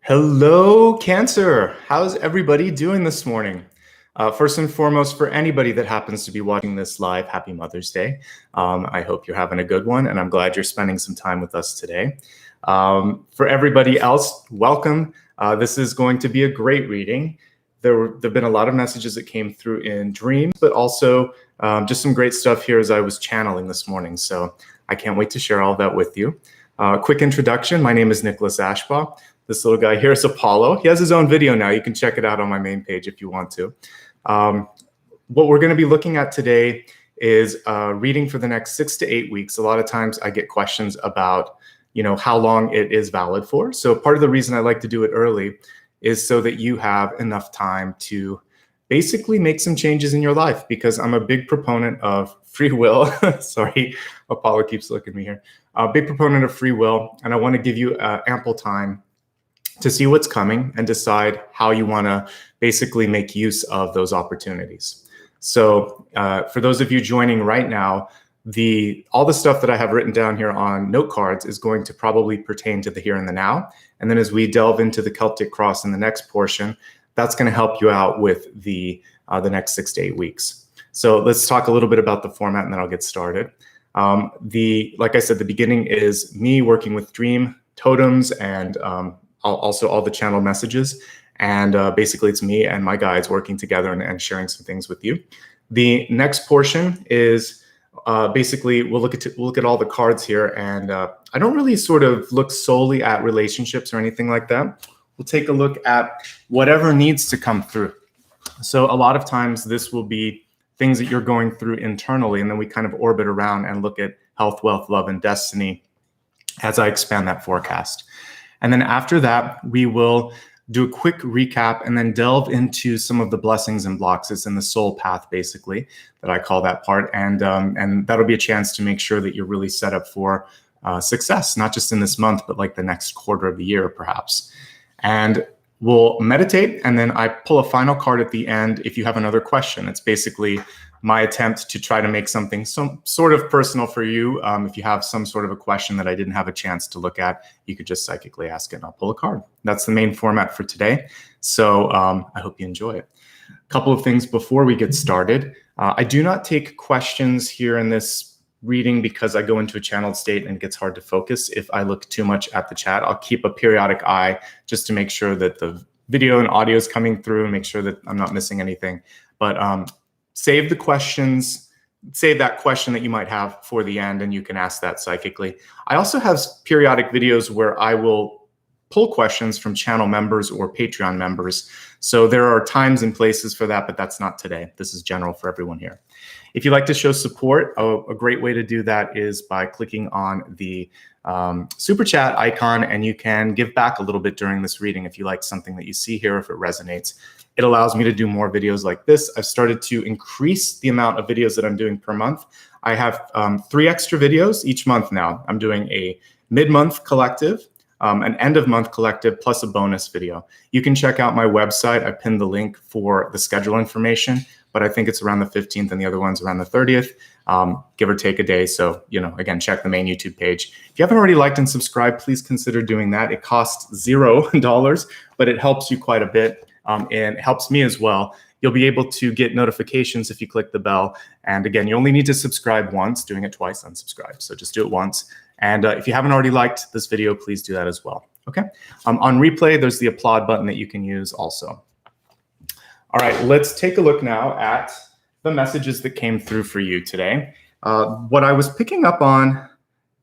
Hello, Cancer. How's everybody doing this morning? First and foremost, for anybody that happens to be watching this live, happy Mother's Day. I hope you're having a good one, and I'm glad you're spending some time with us today. For everybody else, welcome. This is going to be a great reading. There've been a lot of messages that came through in dreams, but also just some great stuff here as I was channeling this morning. So I can't wait to share all that with you. Quick introduction. My name is Nicholas Ashbaugh. This little guy here is Apollo. He has his own video now. You can check it out on my main page if you want to. What we're going to be looking at today is reading for the next 6 to 8 weeks. A lot of times I get questions about, how long it is valid for. So part of the reason I like to do it early is so that you have enough time to basically make some changes in your life, because I'm a big proponent of free will. Sorry, Apollo keeps looking at me here. A big proponent of free will, and I want to give you ample time to see what's coming and decide how you want to basically make use of those opportunities. So for those of you joining right now, all the stuff that I have written down here on note cards is going to probably pertain to the here and the now. And then as we delve into the Celtic Cross in the next portion, that's going to help you out with the next 6 to 8 weeks. So let's talk a little bit about the format, and then I'll get started. Like I said, the beginning is me working with dream totems and also all the channel messages. And basically it's me and my guides working together and sharing some things with you. The next portion is basically we'll look at all the cards here. And I don't really sort of look solely at relationships or anything like that. We'll take a look at whatever needs to come through. So a lot of times this will be things that you're going through internally, and then we kind of orbit around and look at health, wealth, love, and destiny as I expand that forecast. And then after that, we will do a quick recap and then delve into some of the blessings and blocks. It's in the soul path, basically, that I call that part. And that'll be a chance to make sure that you're really set up for success, not just in this month, but like the next quarter of the year, perhaps. And we'll meditate, and then I pull a final card at the end if you have another question. It's basically my attempt to try to make something some sort of personal for you. If you have some sort of a question that I didn't have a chance to look at, you could just psychically ask it and I'll pull a card. That's the main format for today. So I hope you enjoy it. A couple of things before we get started. I do not take questions here in this reading because I go into a channeled state and it gets hard to focus if I look too much at the chat. I'll keep a periodic eye just to make sure that the video and audio is coming through and make sure that I'm not missing anything. But save the questions, save that question that you might have for the end, and you can ask that psychically. I also have periodic videos where I will pull questions from channel members or Patreon members. So there are times and places for that, but that's not today. This is general for everyone here. If you'd like to show support, a great way to do that is by clicking on the super chat icon, and you can give back a little bit during this reading if you like something that you see here, if it resonates. It allows me to do more videos like this. I've started to increase the amount of videos that I'm doing per month. I have 3 extra videos each month now. I'm doing a mid-month collective, an end-of-month collective, plus a bonus video. You can check out my website. I pinned the link for the schedule information, but I think it's around the 15th and the other one's around the 30th, give or take a day. So, again, check the main YouTube page. If you haven't already liked and subscribed, please consider doing that. It costs $0, but it helps you quite a bit. And it helps me as well. You'll be able to get notifications if you click the bell. And again, you only need to subscribe once. Doing it twice, unsubscribe. So just do it once. And if you haven't already liked this video, please do that as well. Okay. On replay, there's the applaud button that you can use also. All right, let's take a look now at the messages that came through for you today. What I was picking up on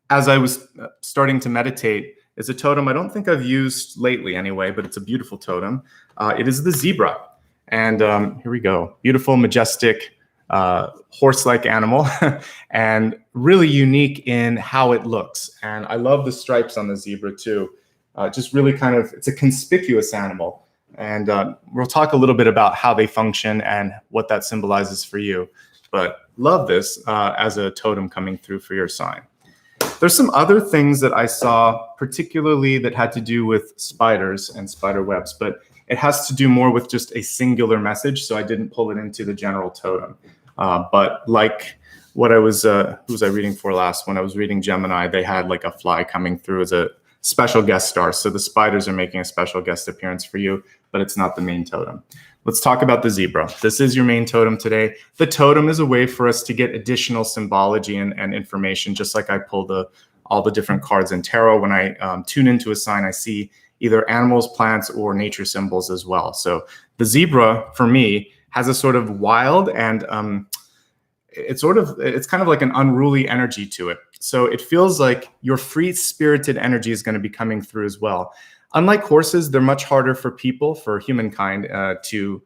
as I was starting to meditate is a totem I don't think I've used lately anyway, but it's a beautiful totem. It is the zebra. And here we go. Beautiful, majestic, horse-like animal and really unique in how it looks. And I love the stripes on the zebra too. Just really it's a conspicuous animal. And we'll talk a little bit about how they function and what that symbolizes for you. But love this as a totem coming through for your sign. There's some other things that I saw, particularly that had to do with spiders and spider webs, but it has to do more with just a singular message, so I didn't pull it into the general totem. But like what I was, who was I reading for last? When I was reading Gemini, they had like a fly coming through as a special guest stars. So the spiders are making a special guest appearance for you, but it's not the main totem. Let's talk about the zebra. This is your main totem today. The totem is a way for us to get additional symbology and information, just like I pull all the different cards in tarot. When I tune into a sign, I see either animals, plants, or nature symbols as well. So the zebra, for me, has a sort of wild and it's kind of like an unruly energy to it. So it feels like your free-spirited energy is going to be coming through as well. Unlike horses, they're much harder for people, for humankind, to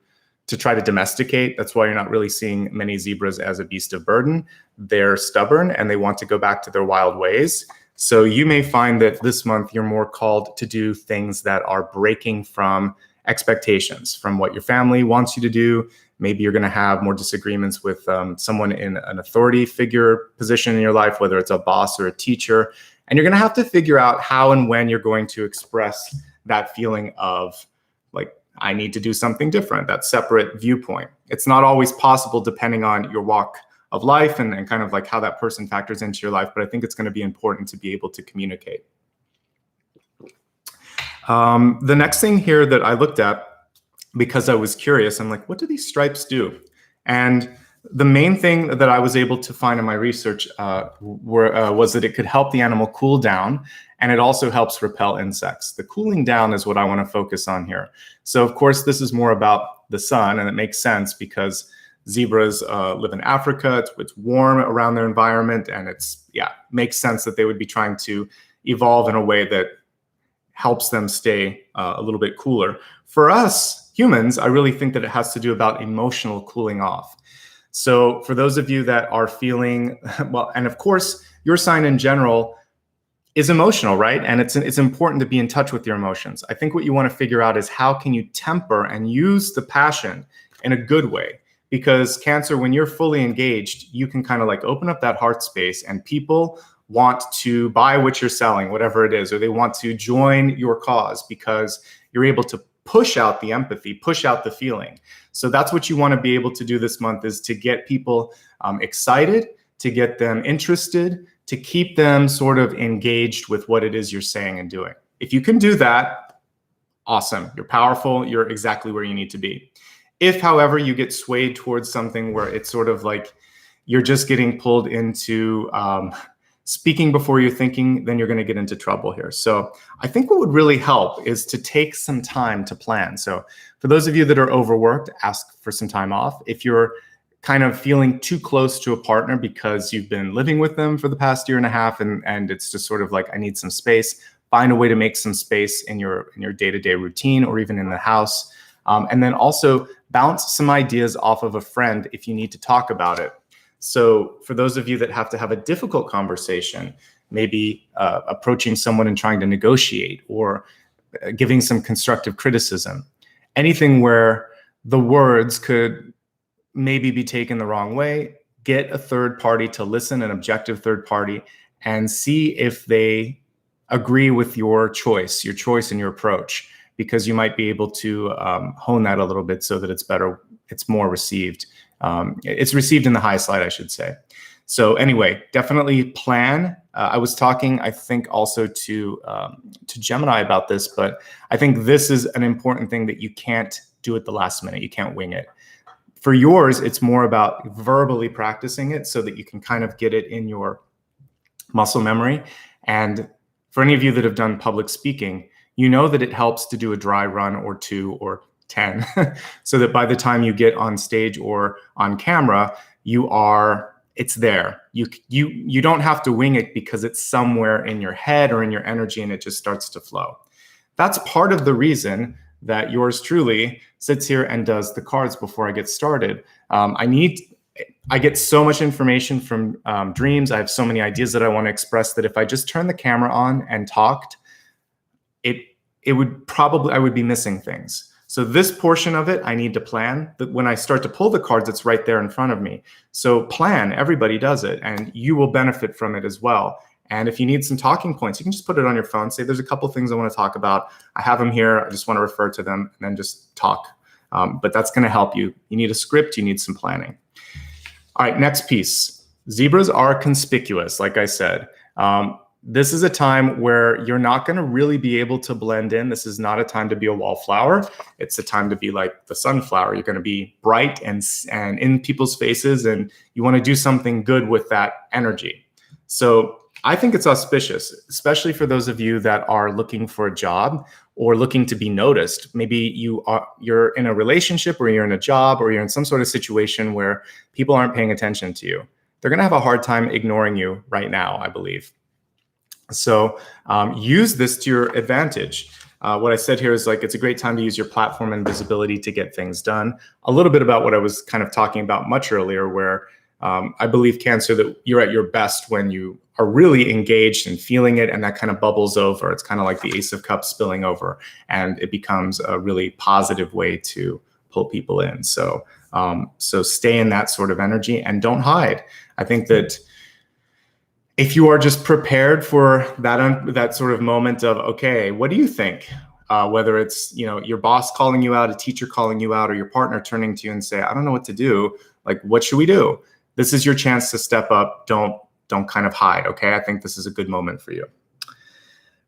try to domesticate. That's why you're not really seeing many zebras as a beast of burden. They're stubborn and they want to go back to their wild ways. So you may find that this month you're more called to do things that are breaking from expectations, from what your family wants you to do. Maybe you're going to have more disagreements with someone in an authority figure position in your life, whether it's a boss or a teacher. And you're going to have to figure out how and when you're going to express that feeling of, like, I need to do something different, that separate viewpoint. It's not always possible depending on your walk of life and kind of like how that person factors into your life, but I think it's going to be important to be able to communicate. The next thing here that I looked at, because I was curious, I'm like, what do these stripes do? And the main thing that I was able to find in my research was that it could help the animal cool down, and it also helps repel insects. The cooling down is what I want to focus on here. So of course, this is more about the sun, and it makes sense because zebras live in Africa. It's warm around their environment, and makes sense that they would be trying to evolve in a way that helps them stay a little bit cooler. For us humans, I really think that it has to do about emotional cooling off. So for those of you that are feeling, well, and of course, your sign in general is emotional, right? And it's important to be in touch with your emotions. I think what you want to figure out is how can you temper and use the passion in a good way? Because Cancer, when you're fully engaged, you can kind of like open up that heart space and people want to buy what you're selling, whatever it is, or they want to join your cause because you're able to push out the empathy, push out the feeling. So that's what you want to be able to do this month, is to get people excited, to get them interested, to keep them sort of engaged with what it is you're saying and doing. If you can do that, awesome. You're powerful. You're exactly where you need to be. If, however, you get swayed towards something where it's sort of like you're just getting pulled into speaking before you're thinking, then you're going to get into trouble here. So I think what would really help is to take some time to plan. So for those of you that are overworked, ask for some time off. If you're kind of feeling too close to a partner because you've been living with them for the past year and a half and it's just sort of like, I need some space, find a way to make some space in your day-to-day routine or even in the house. And then also bounce some ideas off of a friend if you need to talk about it. So for those of you that have to have a difficult conversation, maybe approaching someone and trying to negotiate or giving some constructive criticism, anything where the words could maybe be taken the wrong way, get a third party to listen, an objective third party, and see if they agree with your choice and your approach, because you might be able to hone that a little bit so that it's better, it's more received. It's received in the highest light, I should say. So anyway, definitely plan. I was talking, I think, also to Gemini about this, but I think this is an important thing that you can't do at the last minute. You can't wing it. For yours, it's more about verbally practicing it so that you can kind of get it in your muscle memory. And for any of you that have done public speaking, you know that it helps to do a dry run or 2 or 10 so that by the time you get on stage or on camera, it's there. You don't have to wing it because it's somewhere in your head or in your energy and it just starts to flow. That's part of the reason that yours truly sits here and does the cards before I get started. I get so much information from dreams. I have so many ideas that I want to express that if I just turned the camera on and talked, I would be missing things. So this portion of it, I need to plan. That when I start to pull the cards, it's right there in front of me. So plan, everybody does it, and you will benefit from it as well. And if you need some talking points, you can just put it on your phone. Say, there's a couple things I want to talk about. I have them here. I just want to refer to them, and then just talk. But that's going to help you. You need a script. You need some planning. All right, next piece. Zebras are conspicuous, like I said. This is a time where you're not going to really be able to blend in. This is not a time to be a wallflower. It's a time to be like the sunflower. You're going to be bright and in people's faces, and you want to do something good with that energy. So I think it's auspicious, especially for those of you that are looking for a job or looking to be noticed. Maybe you're in a relationship, or you're in a job, or you're in some sort of situation where people aren't paying attention to you. They're going to have a hard time ignoring you right now, I believe. So use this to your advantage. What I said here is like, it's a great time to use your platform and visibility to get things done. A little bit about what I was kind of talking about much earlier, where I believe, Cancer, that you're at your best when you are really engaged and feeling it, and that kind of bubbles over. It's kind of like the Ace of Cups spilling over, and it becomes a really positive way to pull people in. So stay in that sort of energy and don't hide. I think that if you are just prepared for that sort of moment of, okay, what do you think? Whether it's, your boss calling you out, a teacher calling you out, or your partner turning to you and say, I don't know what to do. Like, what should we do? This is your chance to step up. Don't kind of hide. Okay. I think this is a good moment for you.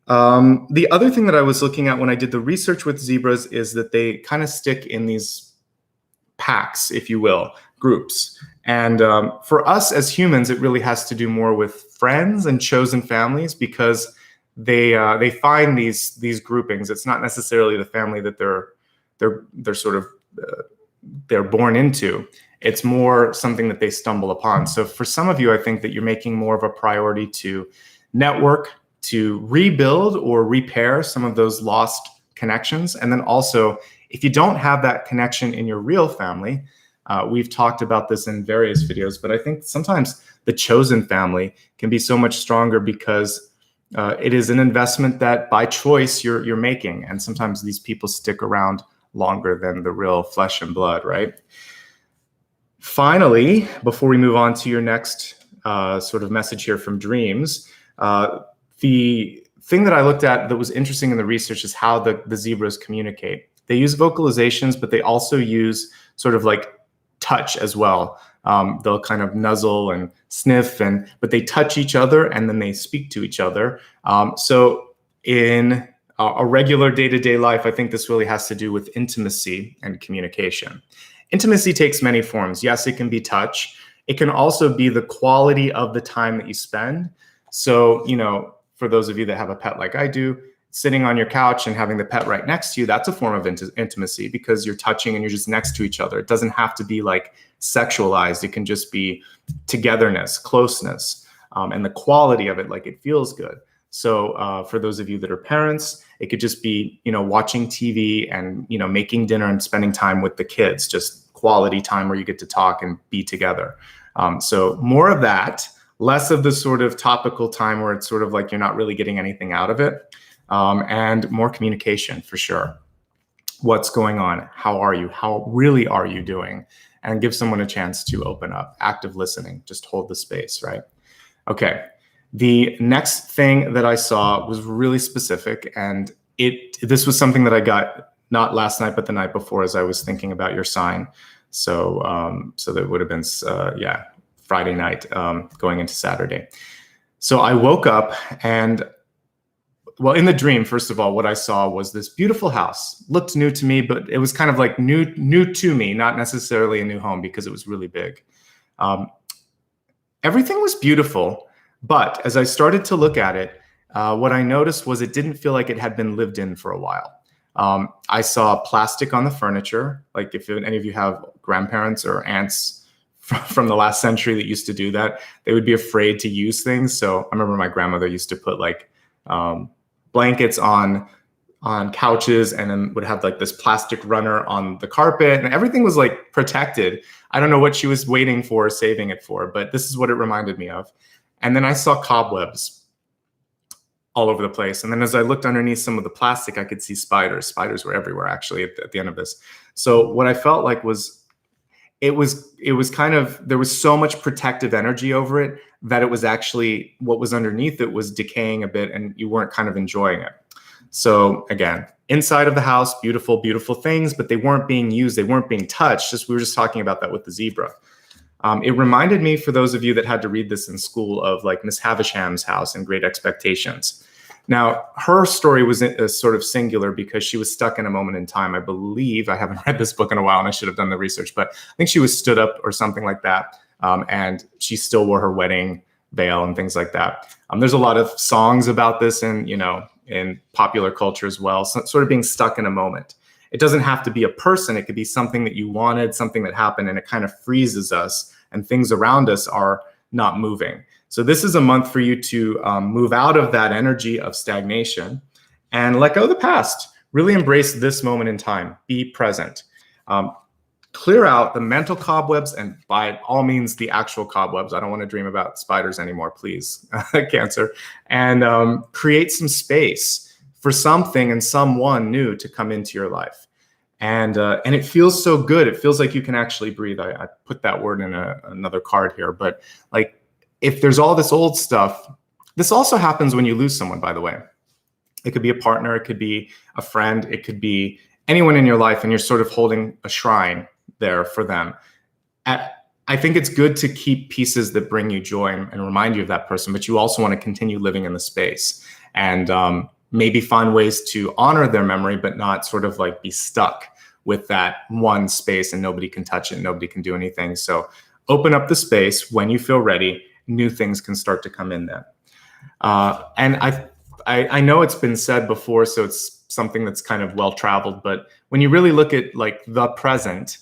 The other thing that I was looking at when I did the research with zebras is that they kind of stick in these packs, if you will, groups. And for us as humans, it really has to do more with friends and chosen families, because they find these groupings. It's not necessarily the family that they're sort of they're born into. It's more something that they stumble upon. So for some of you, I think that you're making more of a priority to network, to rebuild or repair some of those lost connections. And then also, if you don't have that connection in your real family, we've talked about this in various videos, but I think sometimes the chosen family can be so much stronger, because it is an investment that by choice you're making. And sometimes these people stick around longer than the real flesh and blood, right? Finally, before we move on to your next sort of message here from dreams, the thing that I looked at that was interesting in the research is how the zebras communicate. They use vocalizations, but they also use sort of like touch as well. They'll kind of nuzzle and sniff, but they touch each other and then they speak to each other. So in a regular day-to-day life, I think this really has to do with intimacy and communication. Intimacy takes many forms. Yes, it can be touch. It can also be the quality of the time that you spend. So, for those of you that have a pet like I do, sitting on your couch and having the pet right next to you, that's a form of intimacy, because you're touching and you're just next to each other. It doesn't have to be like sexualized. It can just be togetherness, closeness, and the quality of it, like it feels good. So for those of you that are parents, it could just be, watching TV and, making dinner and spending time with the kids, just quality time where you get to talk and be together. So more of that, less of the sort of topical time where it's sort of like you're not really getting anything out of it. And more communication for sure. What's going on? How are you? How really are you doing? And give someone a chance to open up. Active listening. Just hold the space, right? Okay. The next thing that I saw was really specific, and this was something that I got not last night, but the night before, as I was thinking about your sign. So that would have been Friday night, going into Saturday. So I woke up and, well, in the dream, first of all, what I saw was this beautiful house. Looked new to me, but it was kind of like new to me, not necessarily a new home, because it was really big. Everything was beautiful, but as I started to look at it, what I noticed was it didn't feel like it had been lived in for a while. I saw plastic on the furniture. Like if any of you have grandparents or aunts from the last century that used to do that, they would be afraid to use things. So I remember my grandmother used to put like blankets on couches, and then would have like this plastic runner on the carpet, and everything was like protected. I don't know what she was waiting for, saving it for, but this is what it reminded me of. And then I saw cobwebs all over the place. And then as I looked underneath some of the plastic, I could see spiders. Spiders were everywhere, actually, at the end of this. So what I felt like was, it was kind of, there was so much protective energy over it that it was actually, what was underneath it was decaying a bit, and you weren't kind of enjoying it. So again, inside of the house, beautiful, beautiful things, but they weren't being used. They weren't being touched. We were just talking about that with the zebra. It reminded me, for those of you that had to read this in school, of like Miss Havisham's house in Great Expectations. Now, her story was sort of singular because she was stuck in a moment in time. I believe, I haven't read this book in a while and I should have done the research, but I think she was stood up or something like that. And she still wore her wedding veil and things like that. There's a lot of songs about this in popular culture as well, so, sort of being stuck in a moment. It doesn't have to be a person. It could be something that you wanted, something that happened, and it kind of freezes us and things around us are not moving. So this is a month for you to move out of that energy of stagnation and let go of the past. Really embrace this moment in time. Be present. Clear out the mental cobwebs, and by all means, the actual cobwebs. I don't want to dream about spiders anymore, please, Cancer. And create some space for something and someone new to come into your life. And it feels so good. It feels like you can actually breathe. I put that word in another card here, but like, if there's all this old stuff, this also happens when you lose someone, by the way. It could be a partner, it could be a friend, it could be anyone in your life, and you're sort of holding a shrine there for them. I think it's good to keep pieces that bring you joy and remind you of that person, but you also want to continue living in the space and maybe find ways to honor their memory, but not sort of like be stuck with that one space and nobody can touch it, nobody can do anything. So open up the space. When you feel ready, new things can start to come in then. And I know it's been said before, so it's something that's kind of well-traveled, but when you really look at like the present,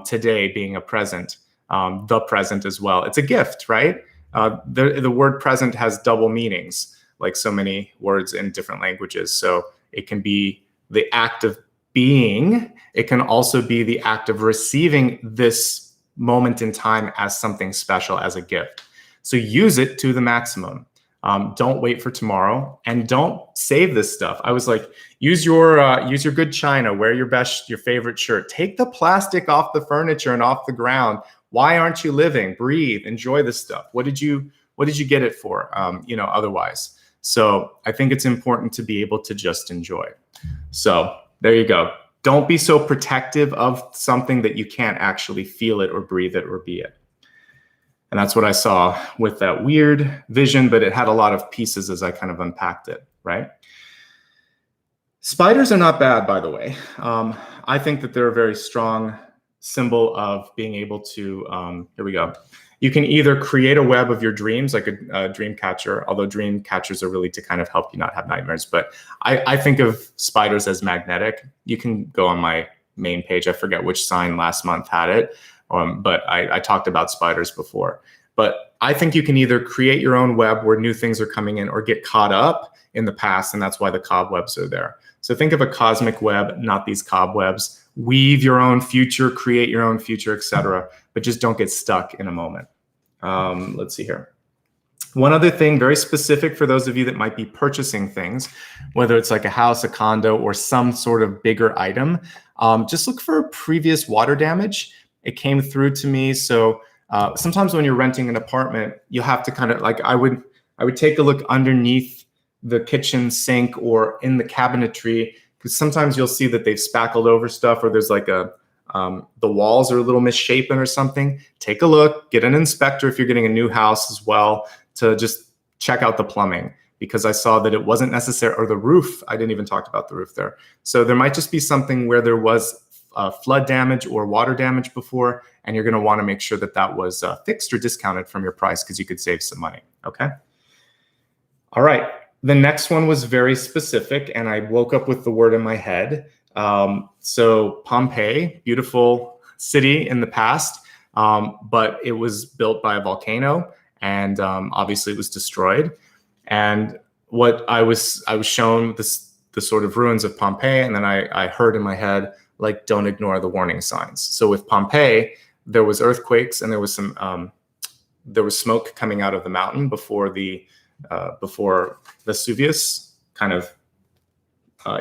today being a present, the present as well, it's a gift, right? The word present has double meanings, like so many words in different languages. So it can be the act of being. It can also be the act of receiving this moment in time as something special, as a gift. So use it to the maximum. Don't wait for tomorrow, and don't save this stuff. I was like, use your good china, wear your favorite shirt, take the plastic off the furniture and off the ground. Why aren't you living? Breathe, enjoy this stuff. What did you get it for? Otherwise. So I think it's important to be able to just enjoy. So there you go. Don't be so protective of something that you can't actually feel it or breathe it or be it. And that's what I saw with that weird vision, but it had a lot of pieces as I kind of unpacked it, right? Spiders are not bad, by the way. I think that they're a very strong symbol of being able to, here we go. You can either create a web of your dreams, like a dream catcher, although dream catchers are really to kind of help you not have nightmares. But I think of spiders as magnetic. You can go on my main page. I forget which sign last month had it. But I talked about spiders before. But I think you can either create your own web where new things are coming in, or get caught up in the past, and that's why the cobwebs are there. So think of a cosmic web, not these cobwebs. Weave your own future, create your own future, etc. But just don't get stuck in a moment. Let's see here. One other thing, very specific for those of you that might be purchasing things, whether it's like a house, a condo, or some sort of bigger item, just look for previous water damage. It came through to me. So sometimes when you're renting an apartment, you have to kind of like, I would take a look underneath the kitchen sink or in the cabinetry, because sometimes you'll see that they've spackled over stuff, or there's like the walls are a little misshapen or something. Take a look, get an inspector if you're getting a new house as well, to just check out the plumbing, because I saw that it wasn't necessary, or the roof. I didn't even talk about the roof there. So there might just be something where there was flood damage or water damage before, and you're going to want to make sure that that was fixed or discounted from your price, because you could save some money. Okay. All right. The next one was very specific, and I woke up with the word in my head. So Pompeii, beautiful city in the past, but it was built by a volcano, and obviously it was destroyed. And what I was shown the sort of ruins of Pompeii, and then I heard in my head, like, don't ignore the warning signs. So with Pompeii, there was earthquakes, and there was there was smoke coming out of the mountain before Vesuvius kind of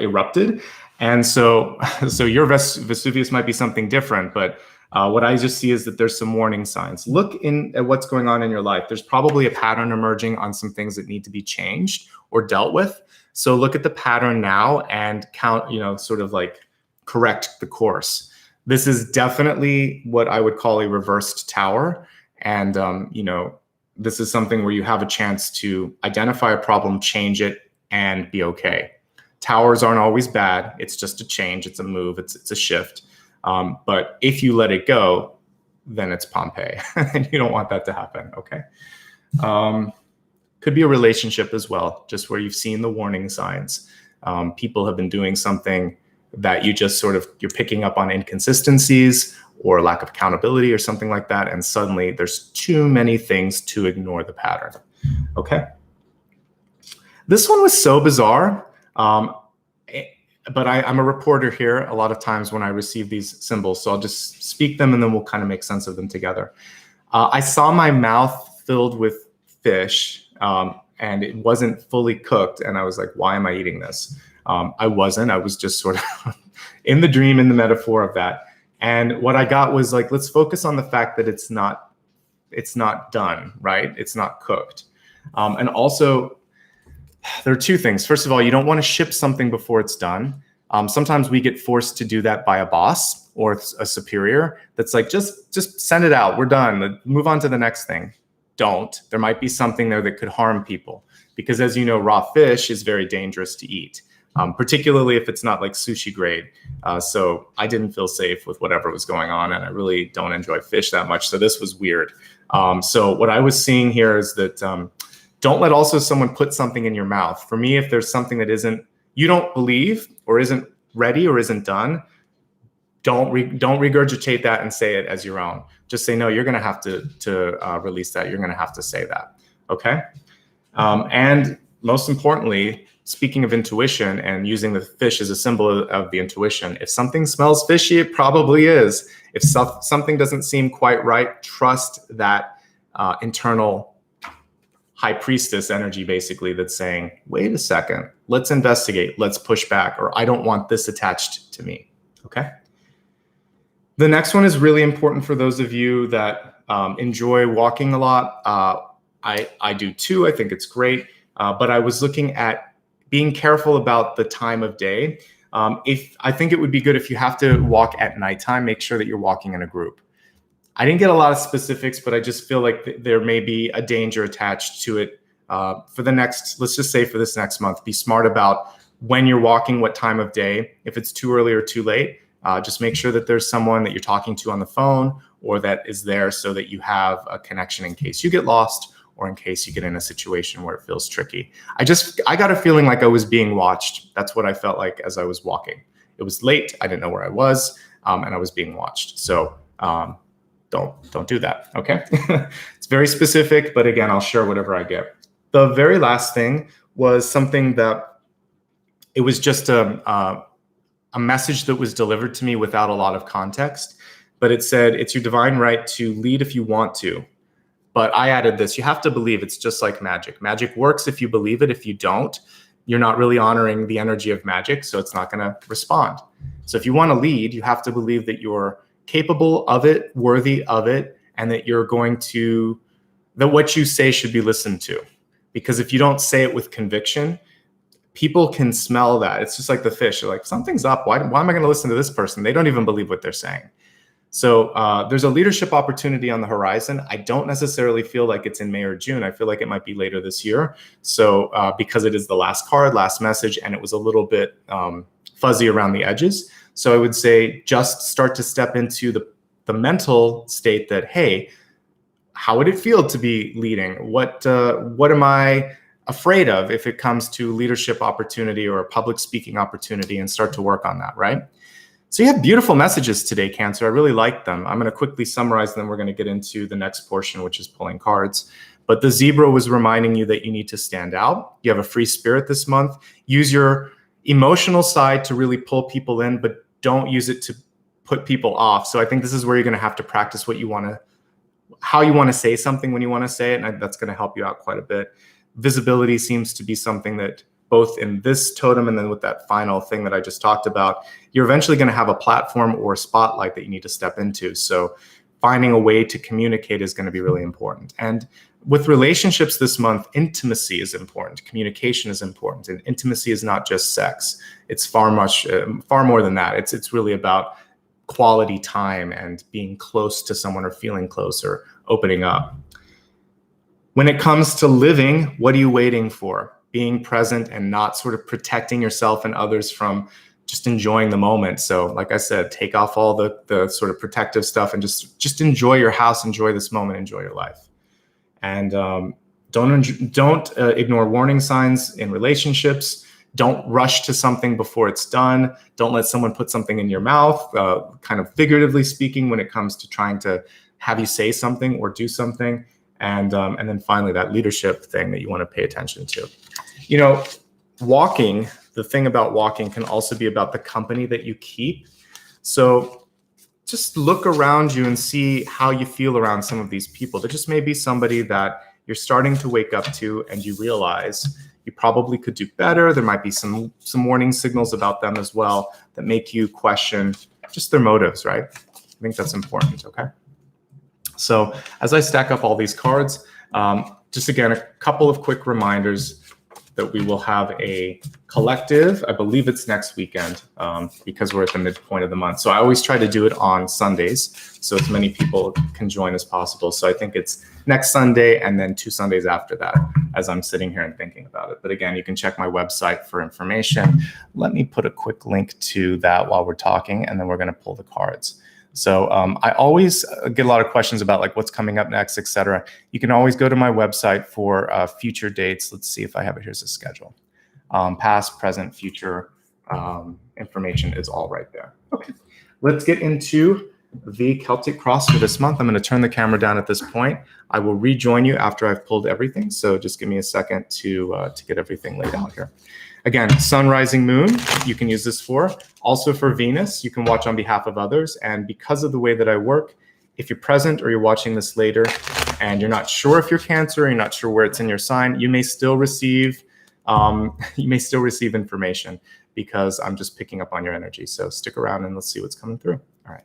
erupted. And so your Vesuvius might be something different, but what I just see is that there's some warning signs. Look at what's going on in your life. There's probably a pattern emerging on some things that need to be changed or dealt with. So look at the pattern now and count, sort of like correct the course. This is definitely what I would call a reversed tower. And, this is something where you have a chance to identify a problem, change it, and be okay. Towers aren't always bad. It's just a change. It's a move. It's a shift. But if you let it go, then it's Pompeii. And you don't want that to happen, okay? Could be a relationship as well, just where you've seen the warning signs. People have been doing something that you're picking up on inconsistencies or lack of accountability or something like that. And suddenly there's too many things to ignore the pattern. Okay. This one was so bizarre. But I'm a reporter here a lot of times when I receive these symbols. So I'll just speak them and then we'll kind of make sense of them together. I saw my mouth filled with fish and it wasn't fully cooked. And I was like, why am I eating this? I wasn't. I was just sort of in the dream, in the metaphor of that. And what I got was like, let's focus on the fact that it's not done, right? It's not cooked. And also, there are two things. First of all, you don't want to ship something before it's done. Sometimes we get forced to do that by a boss or a superior that's like, just send it out. We're done. Move on to the next thing. Don't. There might be something there that could harm people because, as you know, raw fish is very dangerous to eat. Particularly if it's not like sushi grade. So I didn't feel safe with whatever was going on, and I really don't enjoy fish that much. So this was weird. So what I was seeing here is that don't let also someone put something in your mouth. For me, if there's something that you don't believe or isn't ready or isn't done, don't regurgitate that and say it as your own. Just say, no, you're going to have to release that. You're going to have to say that. Okay. And most importantly, speaking of intuition and using the fish as a symbol of the intuition, if something smells fishy, it probably is. If something doesn't seem quite right, trust that internal high priestess energy, basically, that's saying, wait a second, let's investigate, let's push back, or I don't want this attached to me, okay? The next one is really important for those of you that enjoy walking a lot. I do too, I think it's great, but I was looking at being careful about the time of day. If I think it would be good if you have to walk at nighttime, make sure that you're walking in a group. I didn't get a lot of specifics, but I just feel like there may be a danger attached to it for let's just say for this next month. Be smart about when you're walking, what time of day. If it's too early or too late, just make sure that there's someone that you're talking to on the phone or that is there so that you have a connection in case you get lost or in case you get in a situation where it feels tricky. I got a feeling like I was being watched. That's what I felt like as I was walking. It was late. I didn't know where I was, and I was being watched. So don't do that, okay? It's very specific, but again, I'll share whatever I get. The very last thing was something that it was just a message that was delivered to me without a lot of context, but it said, it's your divine right to lead if you want to. But I added this, you have to believe. It's just like magic. Magic works if you believe it. If you don't, you're not really honoring the energy of magic, so it's not going to respond. So if you want to lead, you have to believe that you're capable of it, worthy of it, and that that what you say should be listened to. Because if you don't say it with conviction, people can smell that. It's just like the fish. They're like, something's up. Why am I going to listen to this person? They don't even believe what they're saying. So there's a leadership opportunity on the horizon. I don't necessarily feel like it's in May or June. I feel like it might be later this year. So because it is the last card, last message, and it was a little bit fuzzy around the edges. So I would say just start to step into the mental state that, hey, how would it feel to be leading? What am I afraid of if it comes to leadership opportunity or a public speaking opportunity, and start to work on that, right? So you have beautiful messages today, Cancer. I really like them. I'm going to quickly summarize them. We're going to get into the next portion, which is pulling cards. But the zebra was reminding you that you need to stand out. You have a free spirit this month. Use your emotional side to really pull people in, but don't use it to put people off. So I think this is where you're going to have to practice how you want to say something when you want to say it. And that's going to help you out quite a bit. Visibility seems to be something that both in this totem and then with that final thing that I just talked about, you're eventually going to have a platform or a spotlight that you need to step into. So finding a way to communicate is going to be really important. And with relationships this month, intimacy is important. Communication is important. And intimacy is not just sex. It's far more than that. It's really about quality time and being close to someone or feeling closer, opening up. When it comes to living, what are you waiting for? Being present and not sort of protecting yourself and others from just enjoying the moment. So like I said, take off all the sort of protective stuff and just enjoy your house, enjoy this moment, enjoy your life. And don't ignore warning signs in relationships. Don't rush to something before it's done. Don't let someone put something in your mouth, kind of figuratively speaking, when it comes to trying to have you say something or do something. And then finally, that leadership thing that you want to pay attention to. You know, walking, the thing about walking can also be about the company that you keep. So just look around you and see how you feel around some of these people. There just may be somebody that you're starting to wake up to and you realize you probably could do better. There might be some warning signals about them as well that make you question just their motives, right? I think that's important, okay? So as I stack up all these cards, just again, a couple of quick reminders that we will have a collective, I believe it's next weekend, because we're at the midpoint of the month. So I always try to do it on Sundays so as many people can join as possible. So I think it's next Sunday and then 2 Sundays after that as I'm sitting here and thinking about it. But again, you can check my website for information. Let me put a quick link to that while we're talking, and then we're gonna pull the cards. So I always get a lot of questions about like what's coming up next, et cetera. You can always go to my website for future dates. Let's see if I have it. Here's a schedule. Past, present, future information is all right there. Okay, let's get into the Celtic Cross for this month. I'm going to turn the camera down at this point. I will rejoin you after I've pulled everything. So just give me a second to get everything laid out here. Again, sun, rising, moon, you can use this for. Also for Venus, you can watch on behalf of others. And because of the way that I work, if you're present or you're watching this later and you're not sure if you're Cancer, or you're not sure where it's in your sign, you may still receive information because I'm just picking up on your energy. So stick around and let's see what's coming through. All right.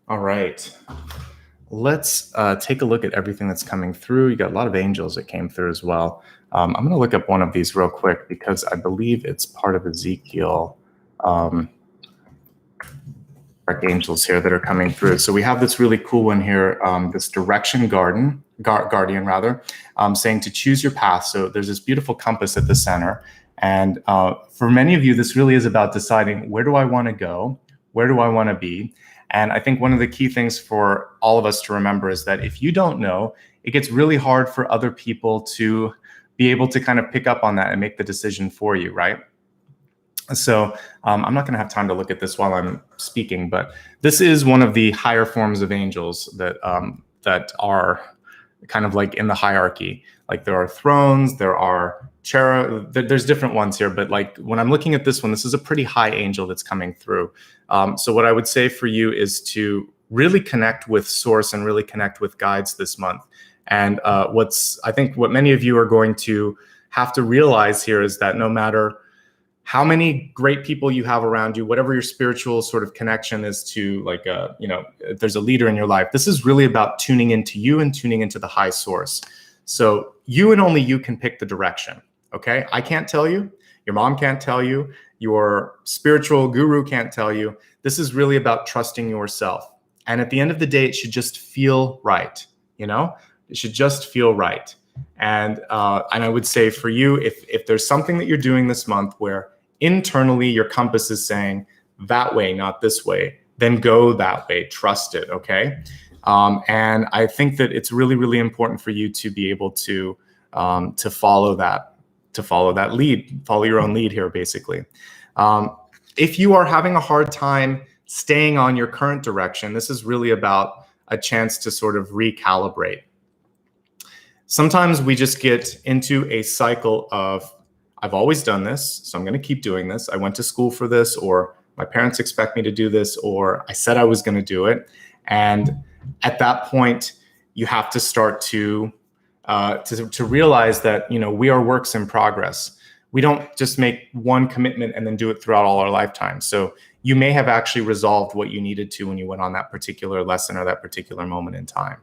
All right, let's take a look at everything that's coming through. You got a lot of angels that came through as well. I'm going to look up one of these real quick because I believe it's part of Ezekiel. Angels here that are coming through. So we have this really cool one here, this direction guardian, saying to choose your path. So there's this beautiful compass at the center. And for many of you, this really is about deciding, where do I want to go? Where do I want to be? And I think one of the key things for all of us to remember is that if you don't know, it gets really hard for other people to be able to kind of pick up on that and make the decision for you, right? So I'm not going to have time to look at this while I'm speaking, but this is one of the higher forms of angels that that are kind of like in the hierarchy. Like there are thrones, there are there's different ones here, but like when I'm looking at this one, this is a pretty high angel that's coming through. So what I would say for you is to really connect with source and really connect with guides this month. And I think what many of you are going to have to realize here is that no matter how many great people you have around you, whatever your spiritual sort of connection is to, like, if there's a leader in your life, this is really about tuning into you and tuning into the high source. So you and only you can pick the direction, okay? I can't tell you. Your mom can't tell you. Your spiritual guru can't tell you. This is really about trusting yourself. And at the end of the day, it should just feel right, It should just feel right. And I would say for you, if there's something that you're doing this month where internally your compass is saying that way, not this way, then go that way, trust it, okay? And I think that it's really, really important for you to be able to follow that lead, follow your own lead here, basically. If you are having a hard time staying on your current direction, this is really about a chance to sort of recalibrate. Sometimes we just get into a cycle of, I've always done this, so I'm going to keep doing this. I went to school for this, or my parents expect me to do this, or I said I was going to do it. And at that point, you have to start to realize that, we are works in progress. We don't just make one commitment and then do it throughout all our lifetime. So you may have actually resolved what you needed to when you went on that particular lesson or that particular moment in time.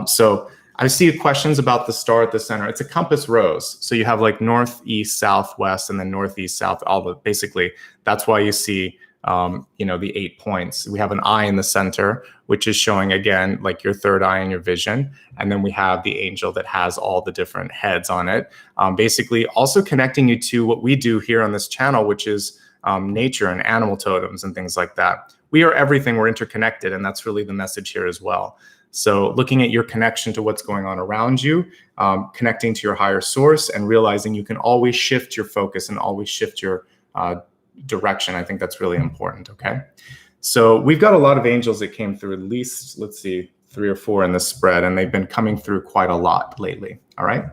So I see questions about the star at the center. It's a compass rose. So you have like north, east, south, west, and then northeast, south, basically that's why you see, the 8 points. We have an eye in the center, which is showing, again, like your third eye in your vision. And then we have the angel that has all the different heads on it. Basically also connecting you to what we do here on this channel, which is nature and animal totems and things like that. We are everything. We're interconnected. And that's really the message here as well. So looking at your connection to what's going on around you, connecting to your higher source, and realizing you can always shift your focus and always shift your direction. I think that's really important, okay? So we've got a lot of angels that came through, at least, let's see, 3 or 4 in the spread, and they've been coming through quite a lot lately, all right?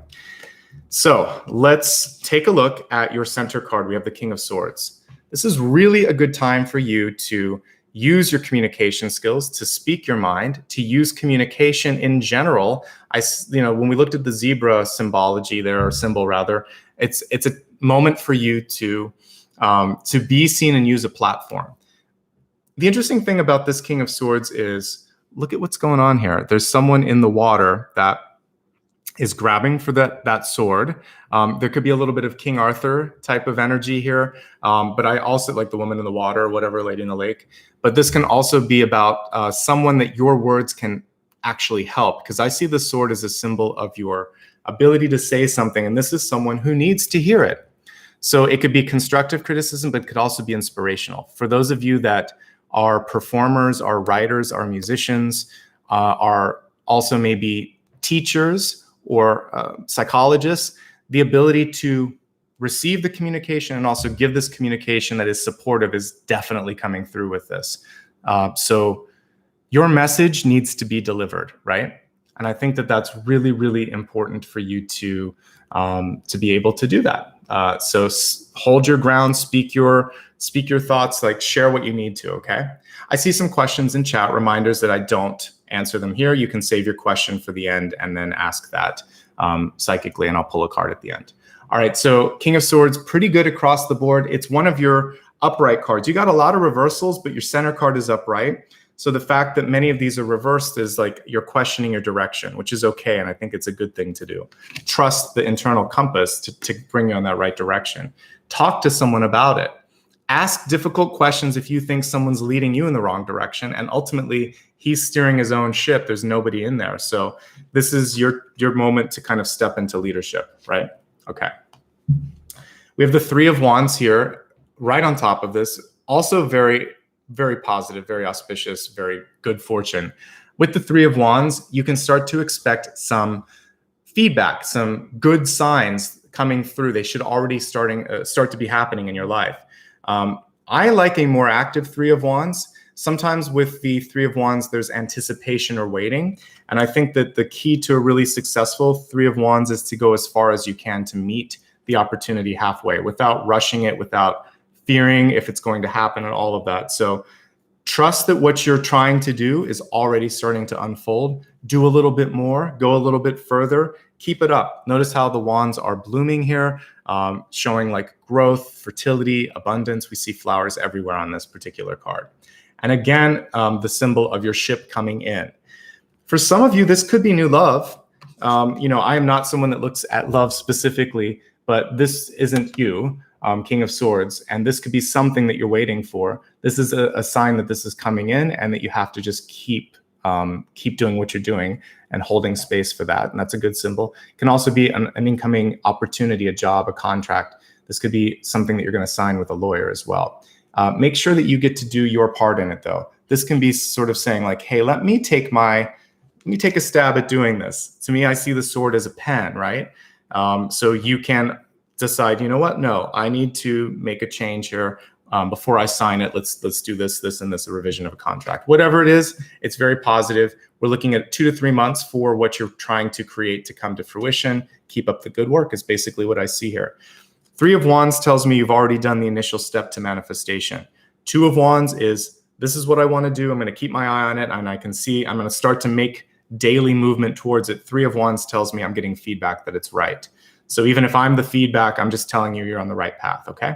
So let's take a look at your center card. We have the King of Swords. This is really a good time for you to use your communication skills, to speak your mind, to use communication in general. When we looked at the zebra symbology there, or symbol rather, it's a moment for you to be seen and use a platform. The interesting thing about this King of Swords is, look at what's going on here. There's someone in the water that is grabbing for that sword. There could be a little bit of King Arthur type of energy here, but I also like the woman in the water, or whatever, Lady in the Lake. But this can also be about someone that your words can actually help, because I see the sword as a symbol of your ability to say something, and this is someone who needs to hear it. So it could be constructive criticism, but it could also be inspirational. For those of you that are performers, are writers, are musicians, are also maybe teachers or psychologists, the ability to receive the communication and also give this communication that is supportive is definitely coming through with this. So your message needs to be delivered, right? And I think that that's really, really important for you to be able to do that. So hold your ground, speak your thoughts, like share what you need to, okay? I see some questions in chat, reminders that I don't answer them here. You can save your question for the end and then ask that psychically, and I'll pull a card at the end. All right, so King of Swords, pretty good across the board. It's one of your upright cards. You got a lot of reversals, but your center card is upright. So the fact that many of these are reversed is like you're questioning your direction, which is okay, and I think it's a good thing to do. Trust the internal compass to bring you on that right direction. Talk to someone about it. Ask difficult questions if you think someone's leading you in the wrong direction, and ultimately he's steering his own ship. There's nobody in there. So this is your moment to kind of step into leadership, right? Okay. We have the 3 of Wands here, right on top of this. Also very, very positive, very auspicious, very good fortune. With the 3 of Wands, you can start to expect some feedback, some good signs coming through. They should already start to be happening in your life. I like a more active 3 of Wands. Sometimes with the 3 of Wands, there's anticipation or waiting. And I think that the key to a really successful 3 of Wands is to go as far as you can to meet the opportunity halfway without rushing it, without fearing if it's going to happen and all of that. So Trust that what you're trying to do is already starting to unfold. Do a little bit more, go a little bit further, keep it up. Notice how the wands are blooming here, showing like growth, fertility, abundance. We see flowers everywhere on this particular card. And again, the symbol of your ship coming in. For some of you, this could be new love. I am not someone that looks at love specifically, but this isn't you, King of Swords, and this could be something that you're waiting for. This is a sign that this is coming in and that you have to just keep doing what you're doing and holding space for that. And that's a good symbol. It can also be an incoming opportunity, a job, a contract. This could be something that you're going to sign with a lawyer as well. Make sure that you get to do your part in it, though. This can be sort of saying like, hey, let me take a stab at doing this. To me, I see the sword as a pen, right? So you can decide, you know what? No, I need to make a change here. Before I sign it, let's do this, and this, a revision of a contract. Whatever it is, it's very positive. We're looking at 2 to 3 months for what you're trying to create to come to fruition. Keep up the good work is basically what I see here. 3 of Wands tells me you've already done the initial step to manifestation. 2 of Wands is, this is what I want to do. I'm going to keep my eye on it, and I can see I'm going to start to make daily movement towards it. 3 of Wands tells me I'm getting feedback that it's right. So even if I'm the feedback, I'm just telling you you're on the right path, okay?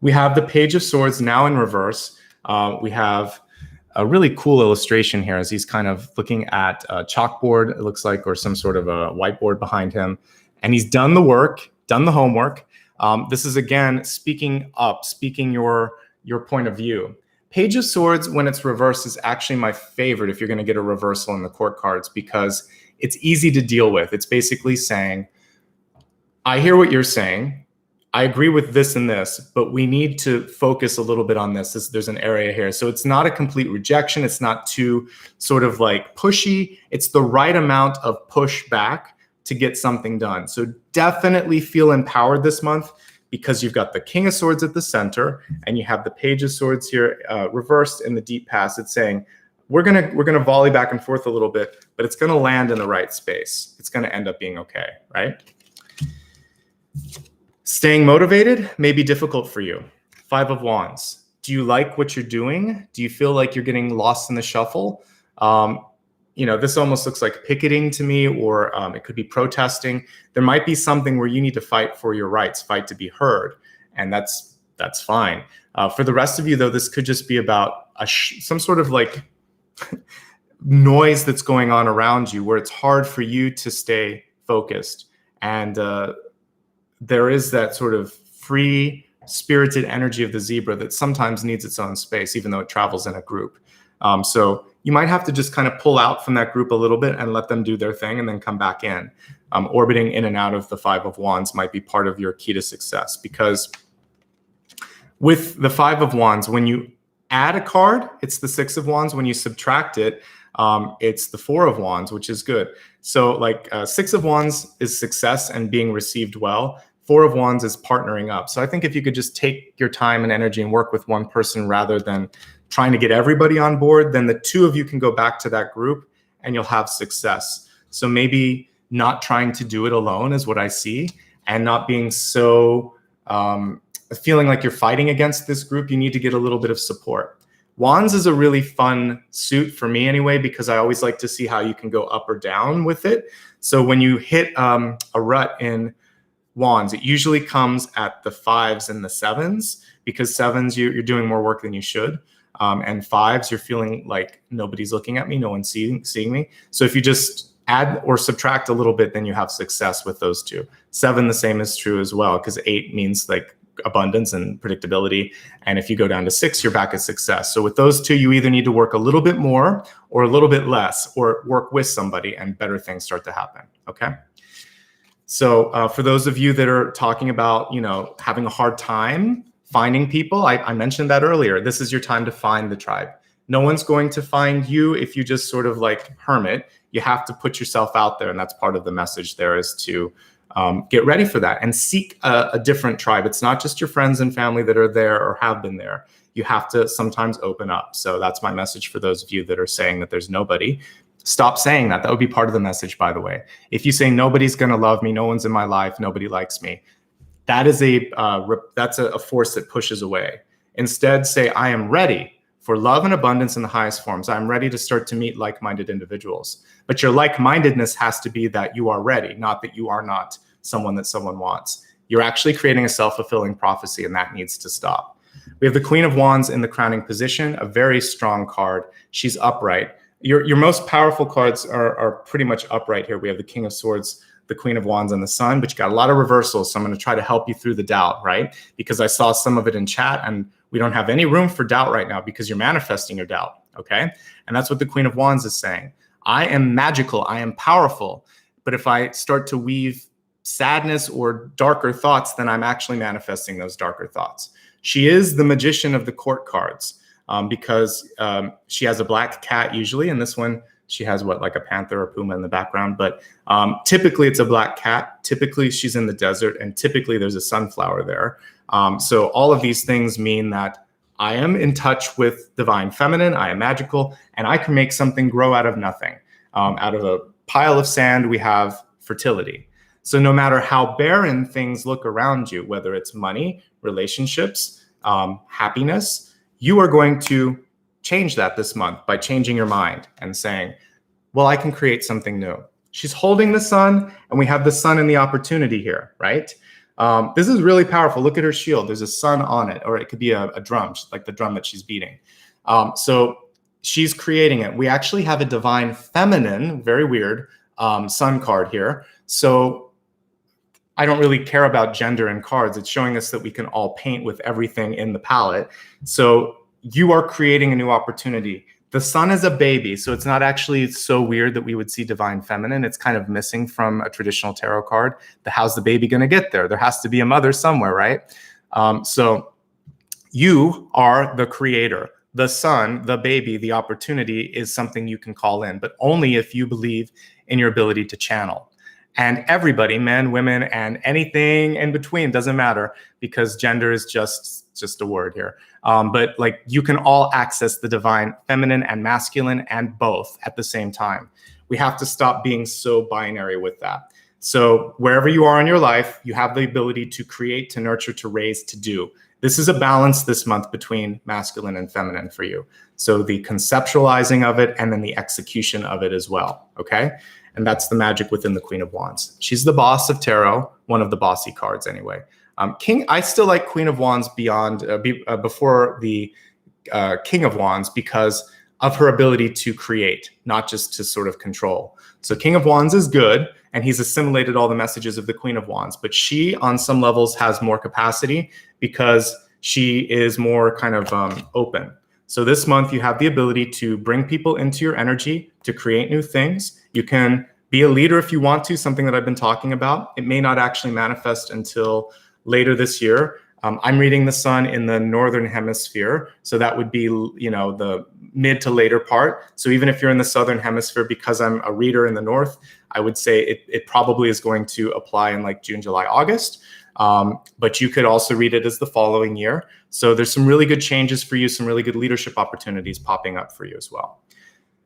We have the Page of Swords now in reverse. We have a really cool illustration here as he's kind of looking at a chalkboard, it looks like, or some sort of a whiteboard behind him. And he's done the work, done the homework. This is, again, speaking up, speaking your point of view. Page of Swords, when it's reversed, is actually my favorite if you're going to get a reversal in the court cards, because it's easy to deal with. It's basically saying, I hear what you're saying. I agree with this and this, but we need to focus a little bit on this. There's an area here. So it's not a complete rejection. It's not too sort of like pushy. It's the right amount of pushback to get something done. So definitely feel empowered this month, because you've got the King of Swords at the center and you have the Page of Swords here reversed in the deep pass. It's saying, we're gonna volley back and forth a little bit, but it's gonna land in the right space. It's gonna end up being okay, right? Staying motivated may be difficult for you. 5 of Wands. Do you like what you're doing? Do you feel like you're getting lost in the shuffle? This almost looks like picketing to me, or it could be protesting. There might be something where you need to fight for your rights, fight to be heard, and that's fine. For the rest of you, though, this could just be about some sort of like noise that's going on around you where it's hard for you to stay focused. And there is that sort of free spirited energy of the zebra that sometimes needs its own space, even though it travels in a group. So you might have to just kind of pull out from that group a little bit and let them do their thing and then come back in. Orbiting in and out of the 5 of Wands might be part of your key to success, because with the 5 of Wands, when you add a card, it's the 6 of Wands. When you subtract it, it's the 4 of Wands, which is good. So like 6 of Wands is success and being received well. 4 of Wands is partnering up. So I think if you could just take your time and energy and work with one person rather than trying to get everybody on board, then the 2 of you can go back to that group and you'll have success. So maybe not trying to do it alone is what I see, and not being so feeling like you're fighting against this group. You need to get a little bit of support. Wands is a really fun suit for me anyway, because I always like to see how you can go up or down with it. So when you hit a rut in Wands, it usually comes at the 5s and the 7s, because 7s, you're doing more work than you should. And 5s, you're feeling like nobody's looking at me, no one's seeing me. So if you just add or subtract a little bit, then you have success with those 2. 7, the same is true as well, because 8 means like abundance and predictability. And if you go down to 6, you're back at success. So with those 2, you either need to work a little bit more or a little bit less, or work with somebody and better things start to happen, okay? So for those of you that are talking about, having a hard time finding people, I mentioned that earlier. This is your time to find the tribe. No one's going to find you if you just sort of like hermit. You have to put yourself out there, and that's part of the message there, is to get ready for that and seek a different tribe. It's not just your friends and family that are there or have been there. You have to sometimes open up. So that's my message for those of you that are saying that there's nobody. Stop saying that. That would be part of the message, by the way. If you say nobody's going to love me, no one's in my life, nobody likes me, that is that's a force that pushes away. Instead, say, I am ready for love and abundance in the highest forms. I'm ready to start to meet like-minded individuals. But your like-mindedness has to be that you are ready, not that you are not someone that someone wants. You're actually creating a self-fulfilling prophecy, and that needs to stop. We have the Queen of Wands in the crowning position, a very strong card. She's upright. Your most powerful cards are pretty much upright here. We have the King of Swords, the Queen of Wands, and the Sun, but you got a lot of reversals. So I'm going to try to help you through the doubt, right? Because I saw some of it in chat, and we don't have any room for doubt right now because you're manifesting your doubt, okay? And that's what the Queen of Wands is saying. I am magical. I am powerful. But if I start to weave sadness or darker thoughts, then I'm actually manifesting those darker thoughts. She is the magician of the court cards. Because she has a black cat usually, and this one she has what, like a panther or puma in the background, but typically it's a black cat. Typically she's in the desert, and typically there's a sunflower there. So all of these things mean that I am in touch with divine feminine, I am magical, and I can make something grow out of nothing. Out of a pile of sand, we have fertility. So no matter how barren things look around you, whether it's money, relationships, happiness, you are going to change that this month by changing your mind and saying, well, I can create something new. She's holding the sun, and we have the sun and the opportunity here, right? This is really powerful. Look at her shield. There's a sun on it, or it could be a drum, like the drum that she's beating. So she's creating it. We actually have a divine feminine, very weird, sun card here. So I don't really care about gender in cards. It's showing us that we can all paint with everything in the palette. So you are creating a new opportunity. The sun is a baby, so it's not actually so weird that we would see divine feminine. It's kind of missing from a traditional tarot card. How's the baby going to get there? There has to be a mother somewhere, right? So you are the creator. The sun, the baby, the opportunity is something you can call in, but only if you believe in your ability to channel. And everybody, men, women, and anything in between, doesn't matter, because gender is just a word here. But like, you can all access the divine feminine and masculine and both at the same time. We have to stop being so binary with that. So wherever you are in your life, you have the ability to create, to nurture, to raise, to do. This is a balance this month between masculine and feminine for you. So the conceptualizing of it and then the execution of it as well, okay? And that's the magic within the Queen of Wands. She's the boss of tarot, one of the bossy cards anyway. I still like Queen of Wands before the King of Wands because of her ability to create, not just to sort of control. So King of Wands is good, and he's assimilated all the messages of the Queen of Wands, but she on some levels has more capacity because she is more kind of open. So this month you have the ability to bring people into your energy, to create new things. You can be a leader if you want to, something that I've been talking about. It may not actually manifest until later this year. I'm reading the sun in the northern hemisphere, so that would be, the mid to later part. So even if you're in the southern hemisphere, because I'm a reader in the north, I would say it probably is going to apply in like June, July, August. But you could also read it as the following year. So there's some really good changes for you, some really good leadership opportunities popping up for you as well.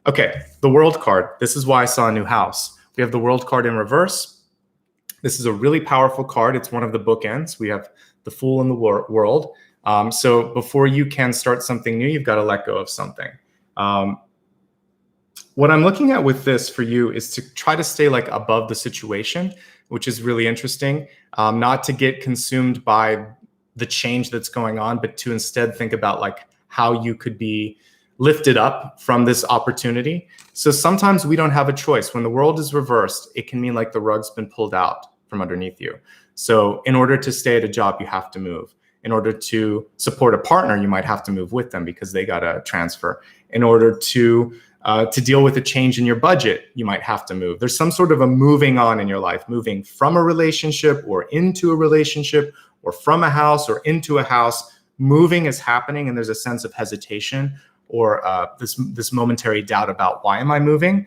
Okay, the World card. This is why I saw a new house. We have the World card in reverse. This is a really powerful card. It's one of the bookends. We have the Fool and the World. So before you can start something new, you've got to let go of something. What I'm looking at with this for you is to try to stay like above the situation, which is really interesting. Not to get consumed by the change that's going on, but to instead think about like how you could be lifted up from this opportunity. So sometimes we don't have a choice. When the world is reversed, it can mean like the rug's been pulled out from underneath you. So in order to stay at a job, you have to move. In order to support a partner, you might have to move with them because they got to transfer. In order to deal with a change in your budget, you might have to move. There's some sort of a moving on in your life, moving from a relationship or into a relationship or from a house or into a house. Moving is happening, and there's a sense of hesitation or this momentary doubt about why am I moving?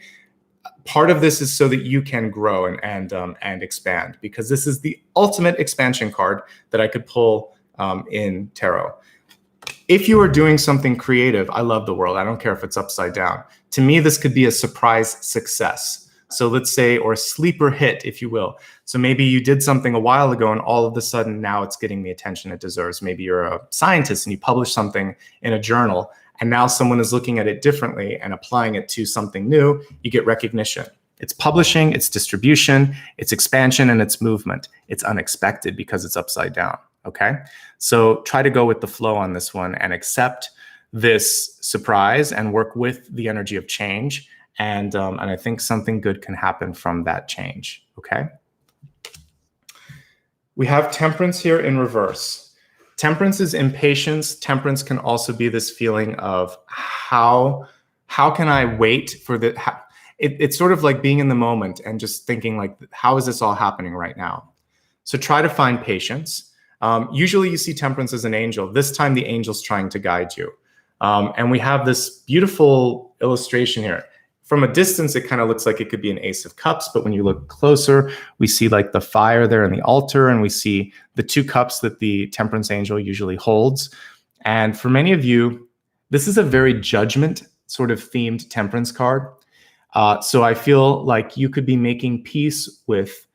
Part of this is so that you can grow and expand, because this is the ultimate expansion card that I could pull in tarot. If you are doing something creative, I love the world. I don't care if it's upside down. To me, this could be a surprise success. So let's say, or a sleeper hit, if you will. So maybe you did something a while ago and all of a sudden now it's getting the attention it deserves. Maybe you're a scientist and you publish something in a journal and now someone is looking at it differently and applying it to something new. You get recognition. It's publishing, it's distribution, it's expansion, and it's movement. It's unexpected because it's upside down, okay? So try to go with the flow on this one and accept this surprise and work with the energy of change. And I think something good can happen from that change, okay? We have temperance here in reverse. Temperance is impatience. Temperance can also be this feeling of how can I wait for the, it's sort of like being in the moment and just thinking like, how is this all happening right now? So try to find patience. Usually you see temperance as an angel. This time the angel's trying to guide you. And we have this beautiful illustration here. From a distance, it kind of looks like it could be an Ace of Cups, but when you look closer, we see like the fire there in the altar, and we see the 2 cups that the temperance angel usually holds. And for many of you, this is a very judgment sort of themed temperance card. So I feel like you could be making peace with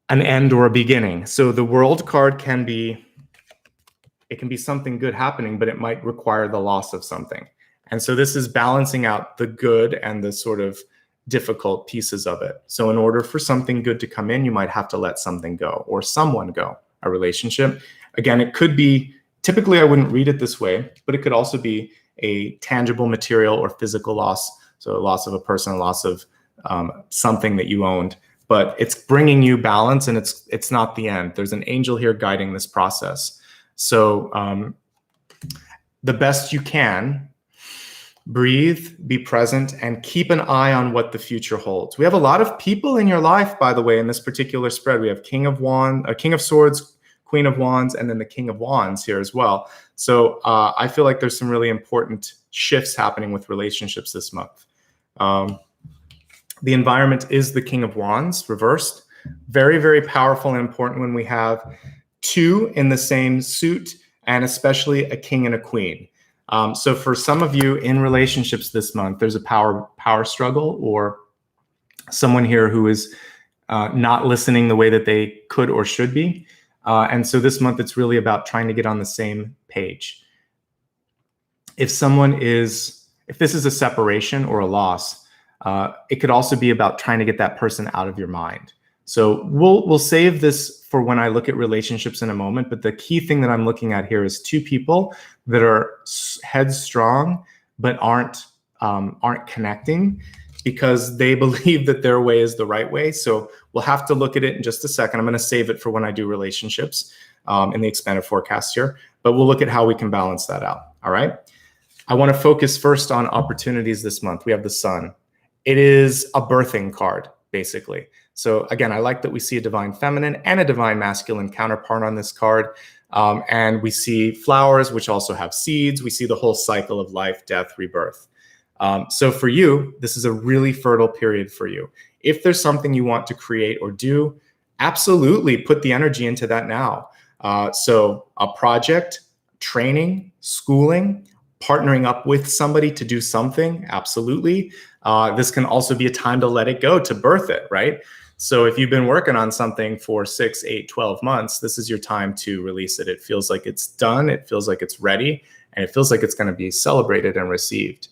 an end or a beginning. So the World card can be something good happening, but it might require the loss of something. And so this is balancing out the good and the sort of difficult pieces of it. So in order for something good to come in, you might have to let something go or someone go, a relationship. Again, it could be, typically I wouldn't read it this way, but it could also be a tangible material or physical loss. So a loss of a person, a loss of something that you owned, but it's bringing you balance and it's not the end. There's an angel here guiding this process. So the best you can, breathe, be present, and keep an eye on what the future holds. We have a lot of people in your life, by the way, in this particular spread. We have King of Swords, Queen of Wands, and then the King of Wands here as well. So I feel like there's some really important shifts happening with relationships this month. The environment is the King of Wands reversed. Very, very powerful and important when we have 2 in the same suit, and especially a king and a queen. So for some of you in relationships this month, there's a power struggle, or someone here who is not listening the way that they could or should be. And so this month, it's really about trying to get on the same page. If this is a separation or a loss, it could also be about trying to get that person out of your mind. So we'll save this for when I look at relationships in a moment, but the key thing that I'm looking at here is 2 people that are headstrong but aren't connecting because they believe that their way is the right way. So we'll have to look at it in just a second. I'm going to save it for when I do relationships in the expanded forecast here, but we'll look at how we can balance that out. All right. I want to focus first on opportunities this month. We have the Sun. It is a birthing card, basically. So again, I like that we see a divine feminine and a divine masculine counterpart on this card. And we see flowers, which also have seeds. We see the whole cycle of life, death, rebirth. So for you, this is a really fertile period for you. If there's something you want to create or do, absolutely put the energy into that now. So a project, training, schooling, partnering up with somebody to do something, absolutely. This can also be a time to let it go, to birth it, right? So if you've been working on something for 6, 8, 12 months, this is your time to release it. It feels like it's done. It feels like it's ready. And it feels like it's going to be celebrated and received.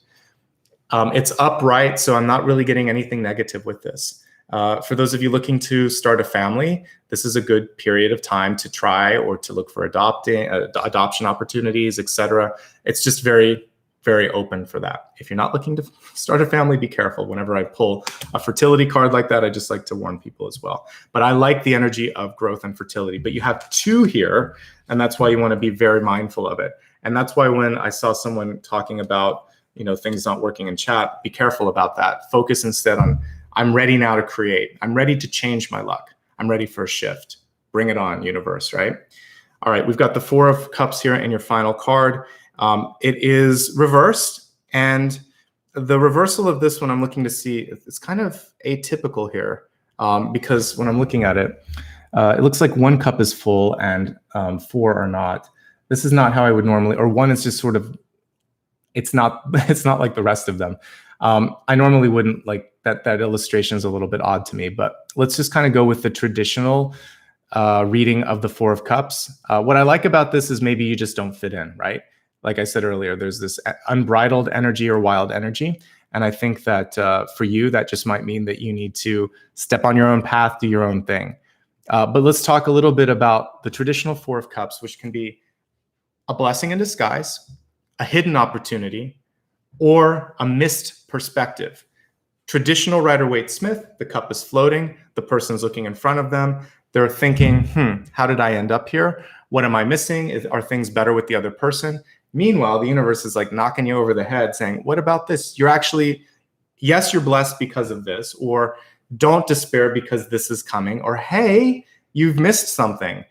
It's upright, so I'm not really getting anything negative with this. For those of you looking to start a family, this is a good period of time to try or to look for adoption opportunities, etc. It's just very, very open for that. If you're not looking to start a family, be careful. Whenever I pull a fertility card like that, I just like to warn people as well. But I like the energy of growth and fertility. But you have 2 here, and that's why you want to be very mindful of it. And that's why when I saw someone talking about, things not working in chat, be careful about that. Focus instead on, I'm ready now to create. I'm ready to change my luck. I'm ready for a shift. Bring it on, universe, right? All right, we've got the 4 of Cups here in your final card. It is reversed, and the reversal of this one I'm looking to see, it's kind of atypical here because when I'm looking at it, it looks like 1 cup is full and 4 are not. This is not how I would normally, or 1 is just sort of, it's not like the rest of them. I normally wouldn't like that illustration is a little bit odd to me, but let's just kind of go with the traditional reading of the Four of Cups. What I like about this is maybe you just don't fit in, right? Like I said earlier, there's this unbridled energy or wild energy. And I think that for you, that just might mean that you need to step on your own path, do your own thing. But let's talk a little bit about the traditional Four of Cups, which can be a blessing in disguise, a hidden opportunity, or a missed perspective. Traditional Rider-Waite-Smith, the cup is floating, the person's looking in front of them, they're thinking, how did I end up here? What am I missing? Are things better with the other person? Meanwhile, the universe is like knocking you over the head saying, what about this? You're actually, yes, you're blessed because of this, or don't despair because this is coming, or hey, you've missed something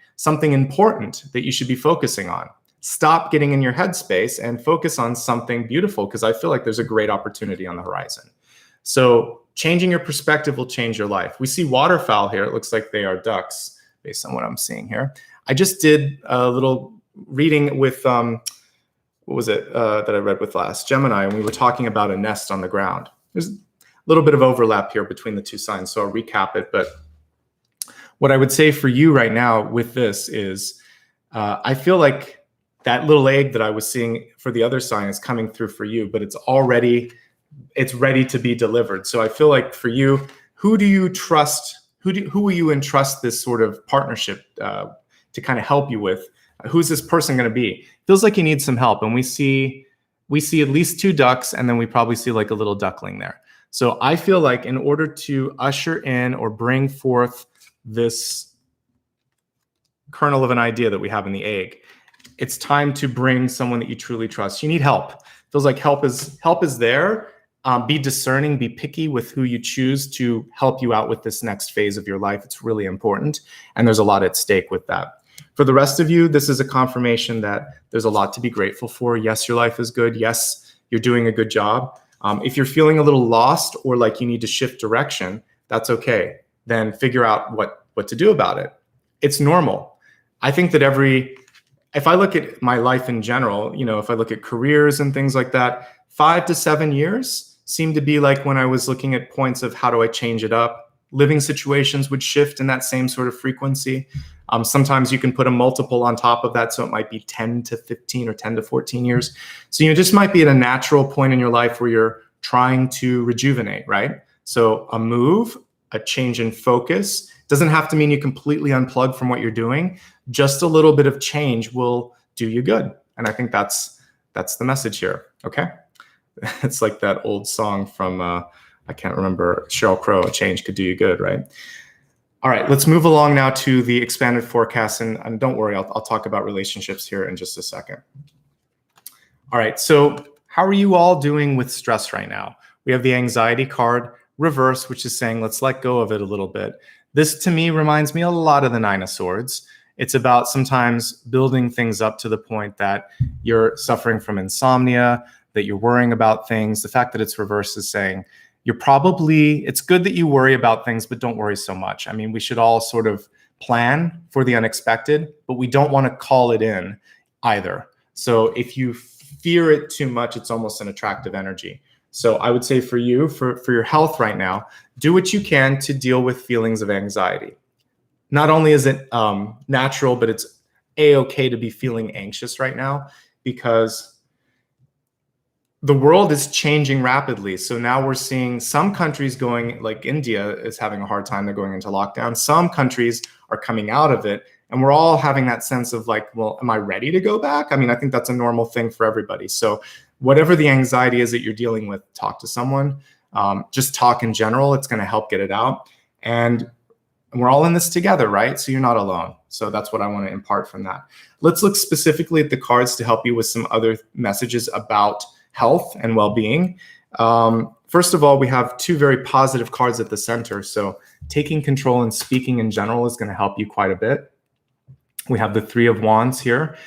important that you should be focusing on. Stop getting in your headspace and focus on something beautiful, because I feel like there's a great opportunity on the horizon. So changing your perspective will change your life. We see waterfowl here. It looks like they are ducks based on what I'm seeing here. I just did a little reading with, what was it that I read with last? Gemini, and we were talking about a nest on the ground. There's a little bit of overlap here between the two signs, so I'll recap it. But what I would say for you right now with this is, I feel like that little egg that I was seeing for the other sign is coming through for you, but it's ready to be delivered. So I feel like for you, who do you trust? Who will you entrust this sort of partnership to kind of help you with? Who's this person going to be? Feels like you need some help. And we see at least two ducks, and then we probably see like a little duckling there. So I feel like in order to usher in or bring forth this kernel of an idea that we have in the egg, it's time to bring someone that you truly trust. You need help. Feels like help is there. Be discerning, be picky with who you choose to help you out with this next phase of your life. It's really important. And there's a lot at stake with that. For the rest of you, this is a confirmation that there's a lot to be grateful for. Yes, your life is good. Yes, you're doing a good job. If you're feeling a little lost or like you need to shift direction, that's okay. Then figure out what to do about it. It's normal. I think that if I look at my life in general, if I look at careers and things like that, 5 to 7 years seem to be like when I was looking at points of how do I change it up. Living situations would shift in that same sort of frequency. Sometimes you can put a multiple on top of that, so it might be 10 to 15 or 10 to 14 years. So you just might be at a natural point in your life where you're trying to rejuvenate, right? So a move, a change in focus, doesn't have to mean you completely unplug from what you're doing. Just a little bit of change will do you good. And I think that's the message here, okay? It's like that old song from, I can't remember, Sheryl Crow, "A change could do you good," right? All right, let's move along now to the expanded forecast. And don't worry, I'll talk about relationships here in just a second. All right, so how are you all doing with stress right now? We have the anxiety card reverse, which is saying let's let go of it a little bit. This to me reminds me a lot of the Nine of Swords. It's about sometimes building things up to the point that you're suffering from insomnia, that you're worrying about things. The fact that it's reversed is saying it's good that you worry about things, but don't worry so much. I mean, we should all sort of plan for the unexpected, but we don't want to call it in either. So if you fear it too much, it's almost an attractive energy. So I would say for you, for your health right now, do what you can to deal with feelings of anxiety. Not only is it natural, but it's a-okay to be feeling anxious right now, because the world is changing rapidly. So now we're seeing some countries going, like India is having a hard time. They're going into lockdown. Some countries are coming out of it. And we're all having that sense of like, well, am I ready to go back? I mean, I think that's a normal thing for everybody. So whatever the anxiety is that you're dealing with, talk to someone. Just talk in general. It's going to help get it out. And we're all in this together, right? So you're not alone. So that's what I want to impart from that. Let's look specifically at the cards to help you with some other messages about health and well-being. First of all, we have two very positive cards at the center. So taking control and speaking in general is going to help you quite a bit. We have the Three of Wands here,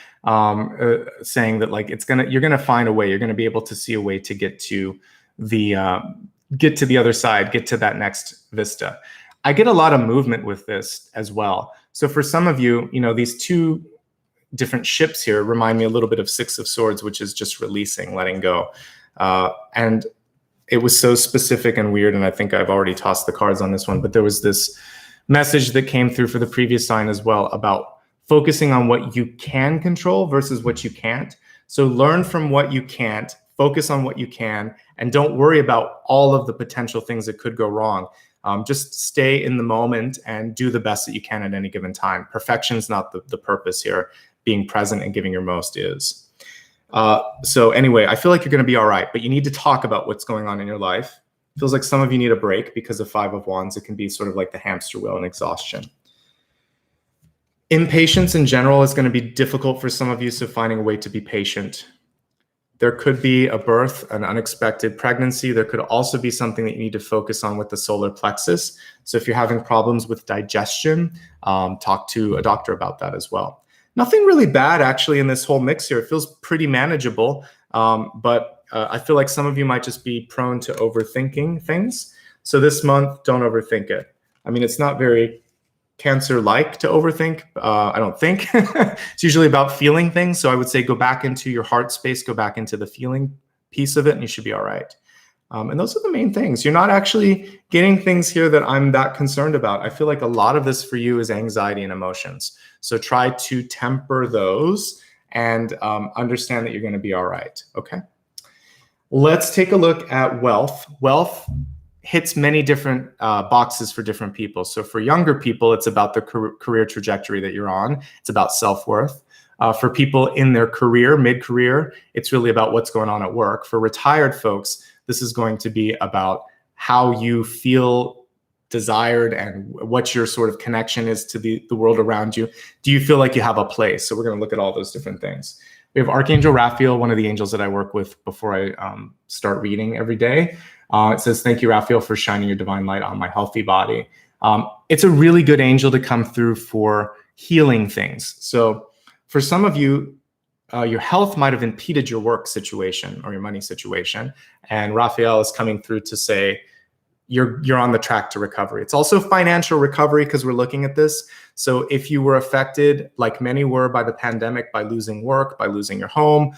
saying that like you're gonna find a way. You're gonna be able to see a way to get to the other side, get to that next vista. I get a lot of movement with this as well. So for some of you, these two different ships here remind me a little bit of Six of Swords, which is just releasing, letting go. And it was so specific and weird, and I think I've already tossed the cards on this one, but there was this message that came through for the previous sign as well about focusing on what you can control versus what you can't. So learn from what you can't, focus on what you can, and don't worry about all of the potential things that could go wrong. Just stay in the moment and do the best that you can at any given time. Perfection is not the purpose here. Being present and giving your most is. So anyway, I feel like you're going to be all right, but you need to talk about what's going on in your life. Feels like some of you need a break because of Five of Wands. It can be sort of like the hamster wheel and exhaustion. Impatience in general is going to be difficult for some of you, so finding a way to be patient. There could be a birth, an unexpected pregnancy. There could also be something that you need to focus on with the solar plexus. So if you're having problems with digestion, talk to a doctor about that as well. Nothing really bad actually in this whole mix here. It feels pretty manageable, but I feel like some of you might just be prone to overthinking things. So this month, don't overthink it. I mean, it's not very Cancer-like to overthink, I don't think. It's usually about feeling things. So I would say go back into your heart space, go back into the feeling piece of it, and you should be all right. And those are the main things. You're not actually getting things here that I'm that concerned about. I feel like a lot of this for you is anxiety and emotions. So try to temper those and understand that you're going to be all right. Okay. Let's take a look at wealth. Wealth hits many different boxes for different people. So for younger people, it's about the career trajectory that you're on. It's about self-worth. For people in their career, mid-career, it's really about what's going on at work. For retired folks, this is going to be about how you feel desired and what your sort of connection is to the world around you. Do you feel like you have a place? So we're going to look at all those different things. We have Archangel Raphael, one of the angels that I work with before I start reading every day. It says, thank you, Raphael, for shining your divine light on my healthy body. It's a really good angel to come through for healing things. So for some of you, your health might have impeded your work situation or your money situation. And Raphael is coming through to say, you're on the track to recovery. It's also financial recovery because we're looking at this. So if you were affected, like many were by the pandemic, by losing work, by losing your home,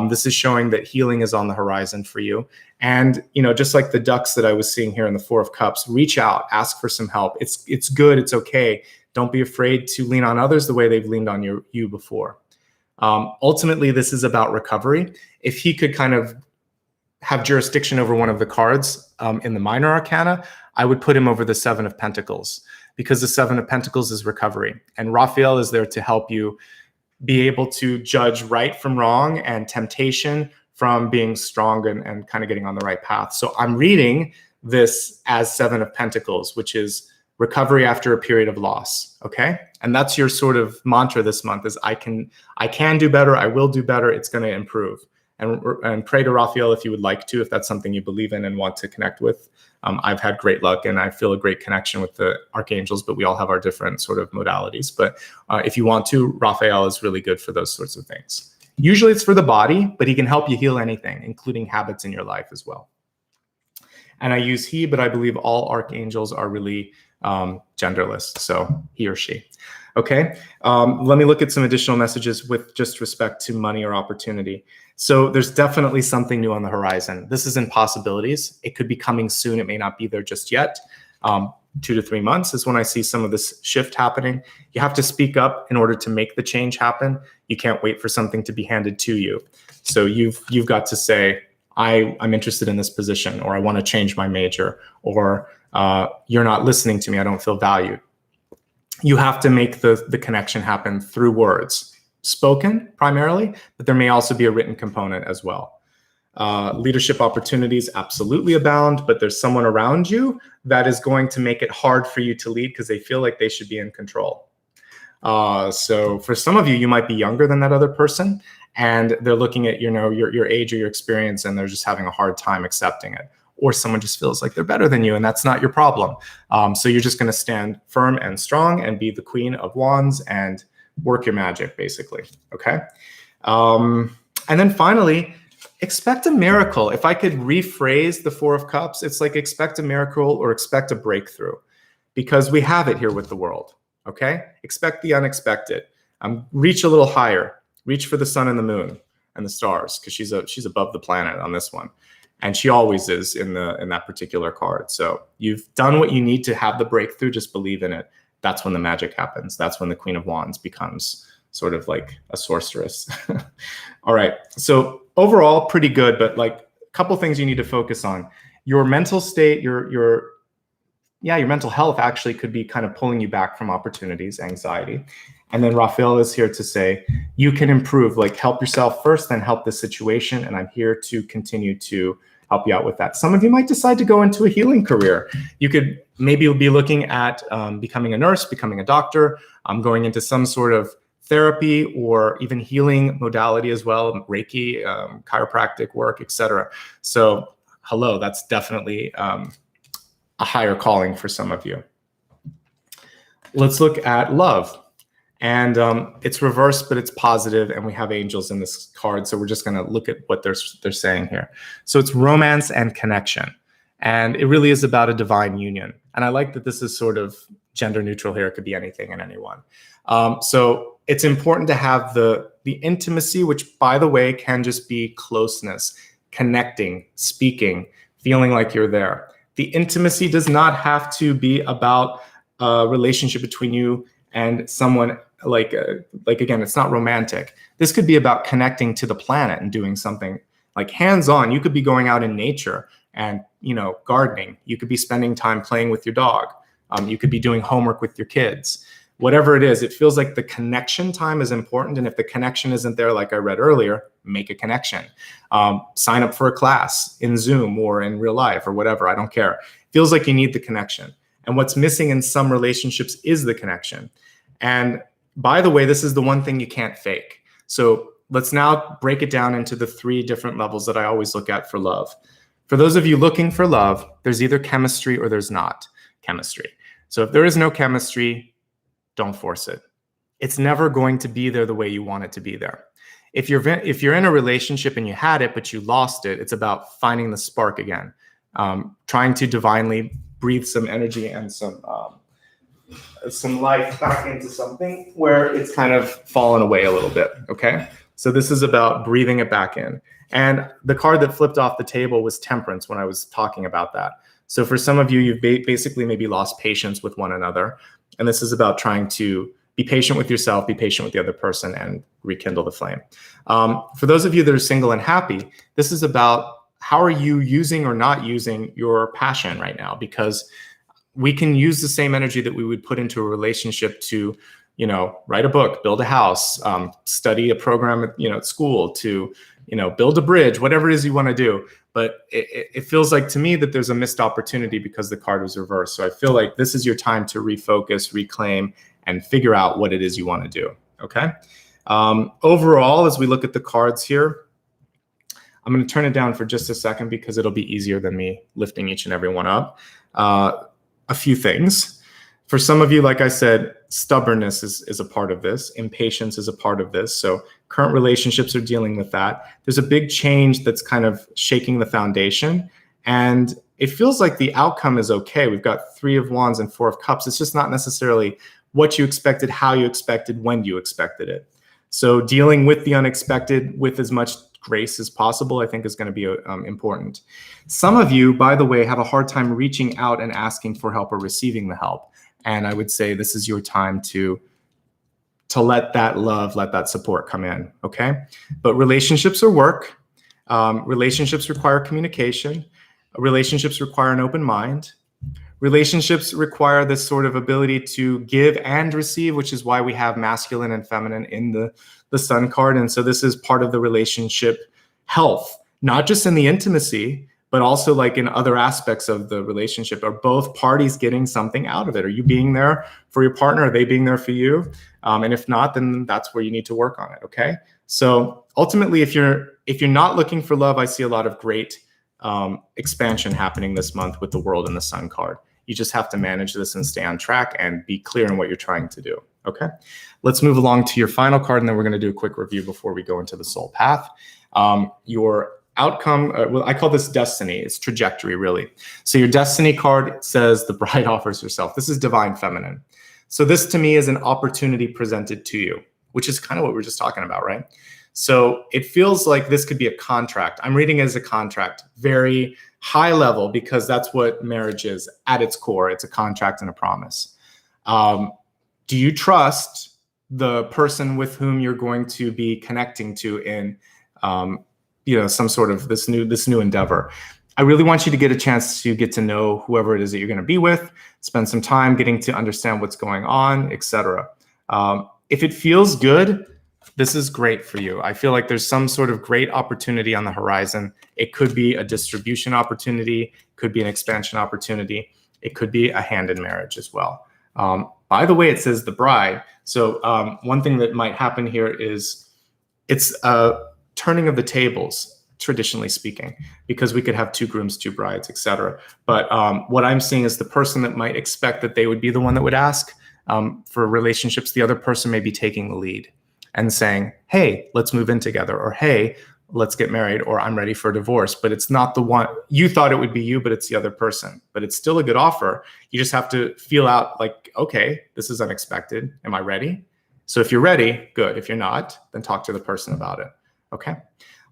this is showing that healing is on the horizon for you. And, you know, just like the ducks that I was seeing here in the Four of Cups, reach out, ask for some help. It's good. It's okay. Don't be afraid to lean on others the way they've leaned on you before. Ultimately, this is about recovery. If he could kind of have jurisdiction over one of the cards in the minor arcana, I would put him over the Seven of Pentacles, because the Seven of Pentacles is recovery. And Raphael is there to help you be able to judge right from wrong and temptation from being strong and kind of getting on the right path. So I'm reading this as Seven of Pentacles, which is recovery after a period of loss. Okay. And that's your sort of mantra this month is I can do better. I will do better. It's going to improve. And pray to Raphael if you would like to, if that's something you believe in and want to connect with. I've had great luck and I feel a great connection with the archangels, but we all have our different sort of modalities. But if you want to, Raphael is really good for those sorts of things. Usually it's for the body, but he can help you heal anything, including habits in your life as well. And I use he, but I believe all archangels are really genderless, so he or she. Okay, let me look at some additional messages with just respect to money or opportunity. So there's definitely something new on the horizon. This is in possibilities. It could be coming soon. It may not be there just yet. 2 to 3 months is when I see some of this shift happening. You have to speak up in order to make the change happen. You can't wait for something to be handed to you. So you've got to say, I'm interested in this position, or I want to change my major, or you're not listening to me. I don't feel valued. You have to make the connection happen through words, spoken primarily, but there may also be a written component as well. Leadership opportunities absolutely abound, but there's someone around you that is going to make it hard for you to lead because they feel like they should be in control. So for some of you, you might be younger than that other person, and they're looking at your age or your experience, and they're just having a hard time accepting it. Or someone just feels like they're better than you, and that's not your problem. So you're just going to stand firm and strong and be the Queen of Wands and work your magic, basically. Okay. And then finally, expect a miracle. If I could rephrase the Four of Cups, it's like expect a miracle or expect a breakthrough, because we have it here with the world. Okay. Expect the unexpected. Reach a little higher. Reach for the sun and the moon and the stars, because she's above the planet on this one. And she always is in that particular card. So you've done what you need to have the breakthrough. Just believe in it. That's when the magic happens. That's when the Queen of Wands becomes sort of like a sorceress. All right. So overall, pretty good, but like a couple things you need to focus on. Your mental state, your mental health actually could be kind of pulling you back from opportunities, anxiety. And then Raphael is here to say, you can improve, like help yourself first, then help the situation. And I'm here to continue to help you out with that. Some of you might decide to go into a healing career. You could maybe be looking at becoming a nurse, becoming a doctor, going into some sort of therapy or even healing modality as well, Reiki, chiropractic work, etc. So hello, that's definitely a higher calling for some of you. Let's look at love. And it's reversed, but it's positive, and we have angels in this card. So we're just going to look at what they're saying here. So it's romance and connection. And it really is about a divine union. And I like that this is sort of gender neutral here. It could be anything and anyone. So it's important to have the intimacy, which, by the way, can just be closeness, connecting, speaking, feeling like you're there. The intimacy does not have to be about a relationship between you and someone like again, it's not romantic. This could be about connecting to the planet and doing something like hands-on. You could be going out in nature and, gardening. You could be spending time playing with your dog. You could be doing homework with your kids. Whatever it is, it feels like the connection time is important. And if the connection isn't there, like I read earlier, make a connection. Sign up for a class in Zoom or in real life or whatever. I don't care. It feels like you need the connection. And what's missing in some relationships is the connection. And by the way, this is the one thing you can't fake. So let's now break it down into the 3 different levels that I always look at for love. For those of you looking for love, there's either chemistry or there's not chemistry. So if there is no chemistry, don't force it. It's never going to be there the way you want it to be there. If you're in a relationship and you had it, but you lost it, it's about finding the spark again, trying to divinely breathe some energy and some life back into something where it's kind of fallen away a little bit, okay? So this is about breathing it back in. And the card that flipped off the table was Temperance when I was talking about that. So for some of you, you've basically maybe lost patience with one another. And this is about trying to be patient with yourself, be patient with the other person, and rekindle the flame. For those of you that are single and happy, this is about how are you using or not using your passion right now? Because we can use the same energy that we would put into a relationship to, write a book, build a house, study a program at school, to, build a bridge, whatever it is you want to do. But it feels like to me that there's a missed opportunity because the card was reversed. So I feel like this is your time to refocus, reclaim, and figure out what it is you want to do. Okay. Overall, as we look at the cards here, I'm going to turn it down for just a second because it'll be easier than me lifting each and every one up. A few things. For some of you, like I said, stubbornness is a part of this. Impatience is a part of this. So current relationships are dealing with that. There's a big change that's kind of shaking the foundation. And it feels like the outcome is okay. We've got 3 of Wands and 4 of Cups. It's just not necessarily what you expected, how you expected, when you expected it. So dealing with the unexpected with as much grace as possible, I think, is going to be important. Some of you, by the way, have a hard time reaching out and asking for help or receiving the help. And I would say this is your time to let that love, let that support come in, okay? But relationships are work. Relationships require communication. Relationships require an open mind. Relationships require this sort of ability to give and receive, which is why we have masculine and feminine in the Sun card. And so this is part of the relationship health, not just in the intimacy, but also like in other aspects of the relationship. Are both parties getting something out of it? Are you being there for your partner? Are they being there for you? And if not, then that's where you need to work on it, okay? So ultimately, if you're not looking for love, I see a lot of great expansion happening this month with the World and the Sun card. You just have to manage this and stay on track and be clear in what you're trying to do, okay? Let's move along to your final card, and then we're going to do a quick review before we go into the soul path. Your outcome, well, I call this destiny. It's trajectory, really. So your destiny card says the bride offers herself. This is divine feminine. So this to me is an opportunity presented to you, which is kind of what we were just talking about, right? So it feels like this could be a contract. I'm reading it as a contract, very high level, because that's what marriage is at its core. It's a contract and a promise. Do you trust the person with whom you're going to be connecting to in, some sort of this new endeavor? I really want you to get a chance to get to know whoever it is that you're going to be with, spend some time getting to understand what's going on, etc. If it feels good, this is great for you. I feel like there's some sort of great opportunity on the horizon. It could be a distribution opportunity, could be an expansion opportunity. It could be a hand in marriage as well. By the way, it says the bride. So one thing that might happen here is it's a turning of the tables, traditionally speaking, because we could have two grooms, two brides, etc. But what I'm seeing is the person that might expect that they would be the one that would ask for relationships, the other person may be taking the lead and saying, hey, let's move in together, or hey, let's get married, or I'm ready for a divorce. But it's not the one you thought it would be you, but it's the other person. But it's still a good offer. You just have to feel out like, okay, this is unexpected. Am I ready? So if you're ready, good. If you're not, then talk to the person about it. Okay.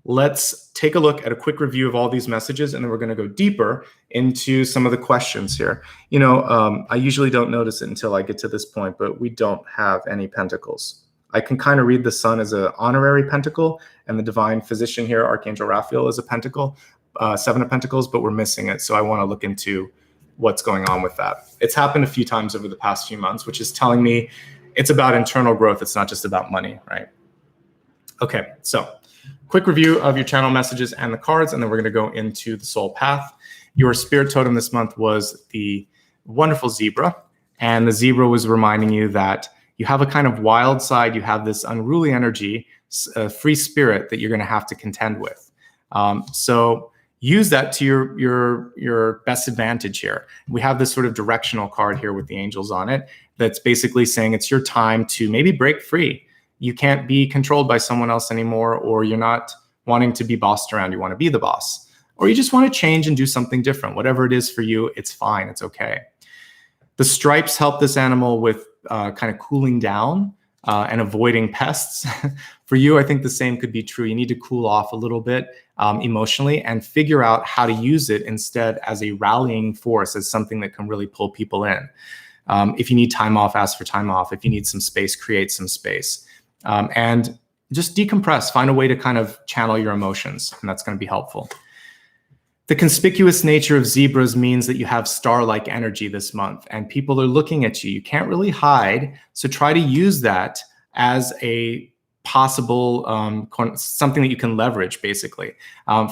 Let's take a look at a quick review of all these messages, and then we're going to go deeper into some of the questions here. I usually don't notice it until I get to this point, but we don't have any pentacles. I can kind of read the sun as an honorary pentacle, and the divine physician here, Archangel Raphael, is a pentacle, 7 of pentacles, but we're missing it. So I want to look into what's going on with that. It's happened a few times over the past few months, which is telling me it's about internal growth. It's not just about money, right? Okay, so quick review of your channel messages and the cards, and then we're going to go into the soul path. Your spirit totem this month was the wonderful zebra, and the zebra was reminding you that you have a kind of wild side. You have this unruly energy, free spirit that you're going to have to contend with. So use that to your best advantage here. We have this sort of directional card here with the angels on it that's basically saying it's your time to maybe break free. You can't be controlled by someone else anymore, or you're not wanting to be bossed around. You want to be the boss, or you just want to change and do something different. Whatever it is for you, it's fine. It's okay. The stripes help this animal with kind of cooling down and avoiding pests. For you, I think the same could be true. You need to cool off a little bit emotionally and figure out how to use it instead as a rallying force, as something that can really pull people in. If you need time off, ask for time off. If you need some space, create some space. And just decompress, find a way to kind of channel your emotions, and that's going to be helpful. The conspicuous nature of zebras means that you have star-like energy this month, and people are looking at you. You can't really hide, so try to use that as a possible something that you can leverage, basically.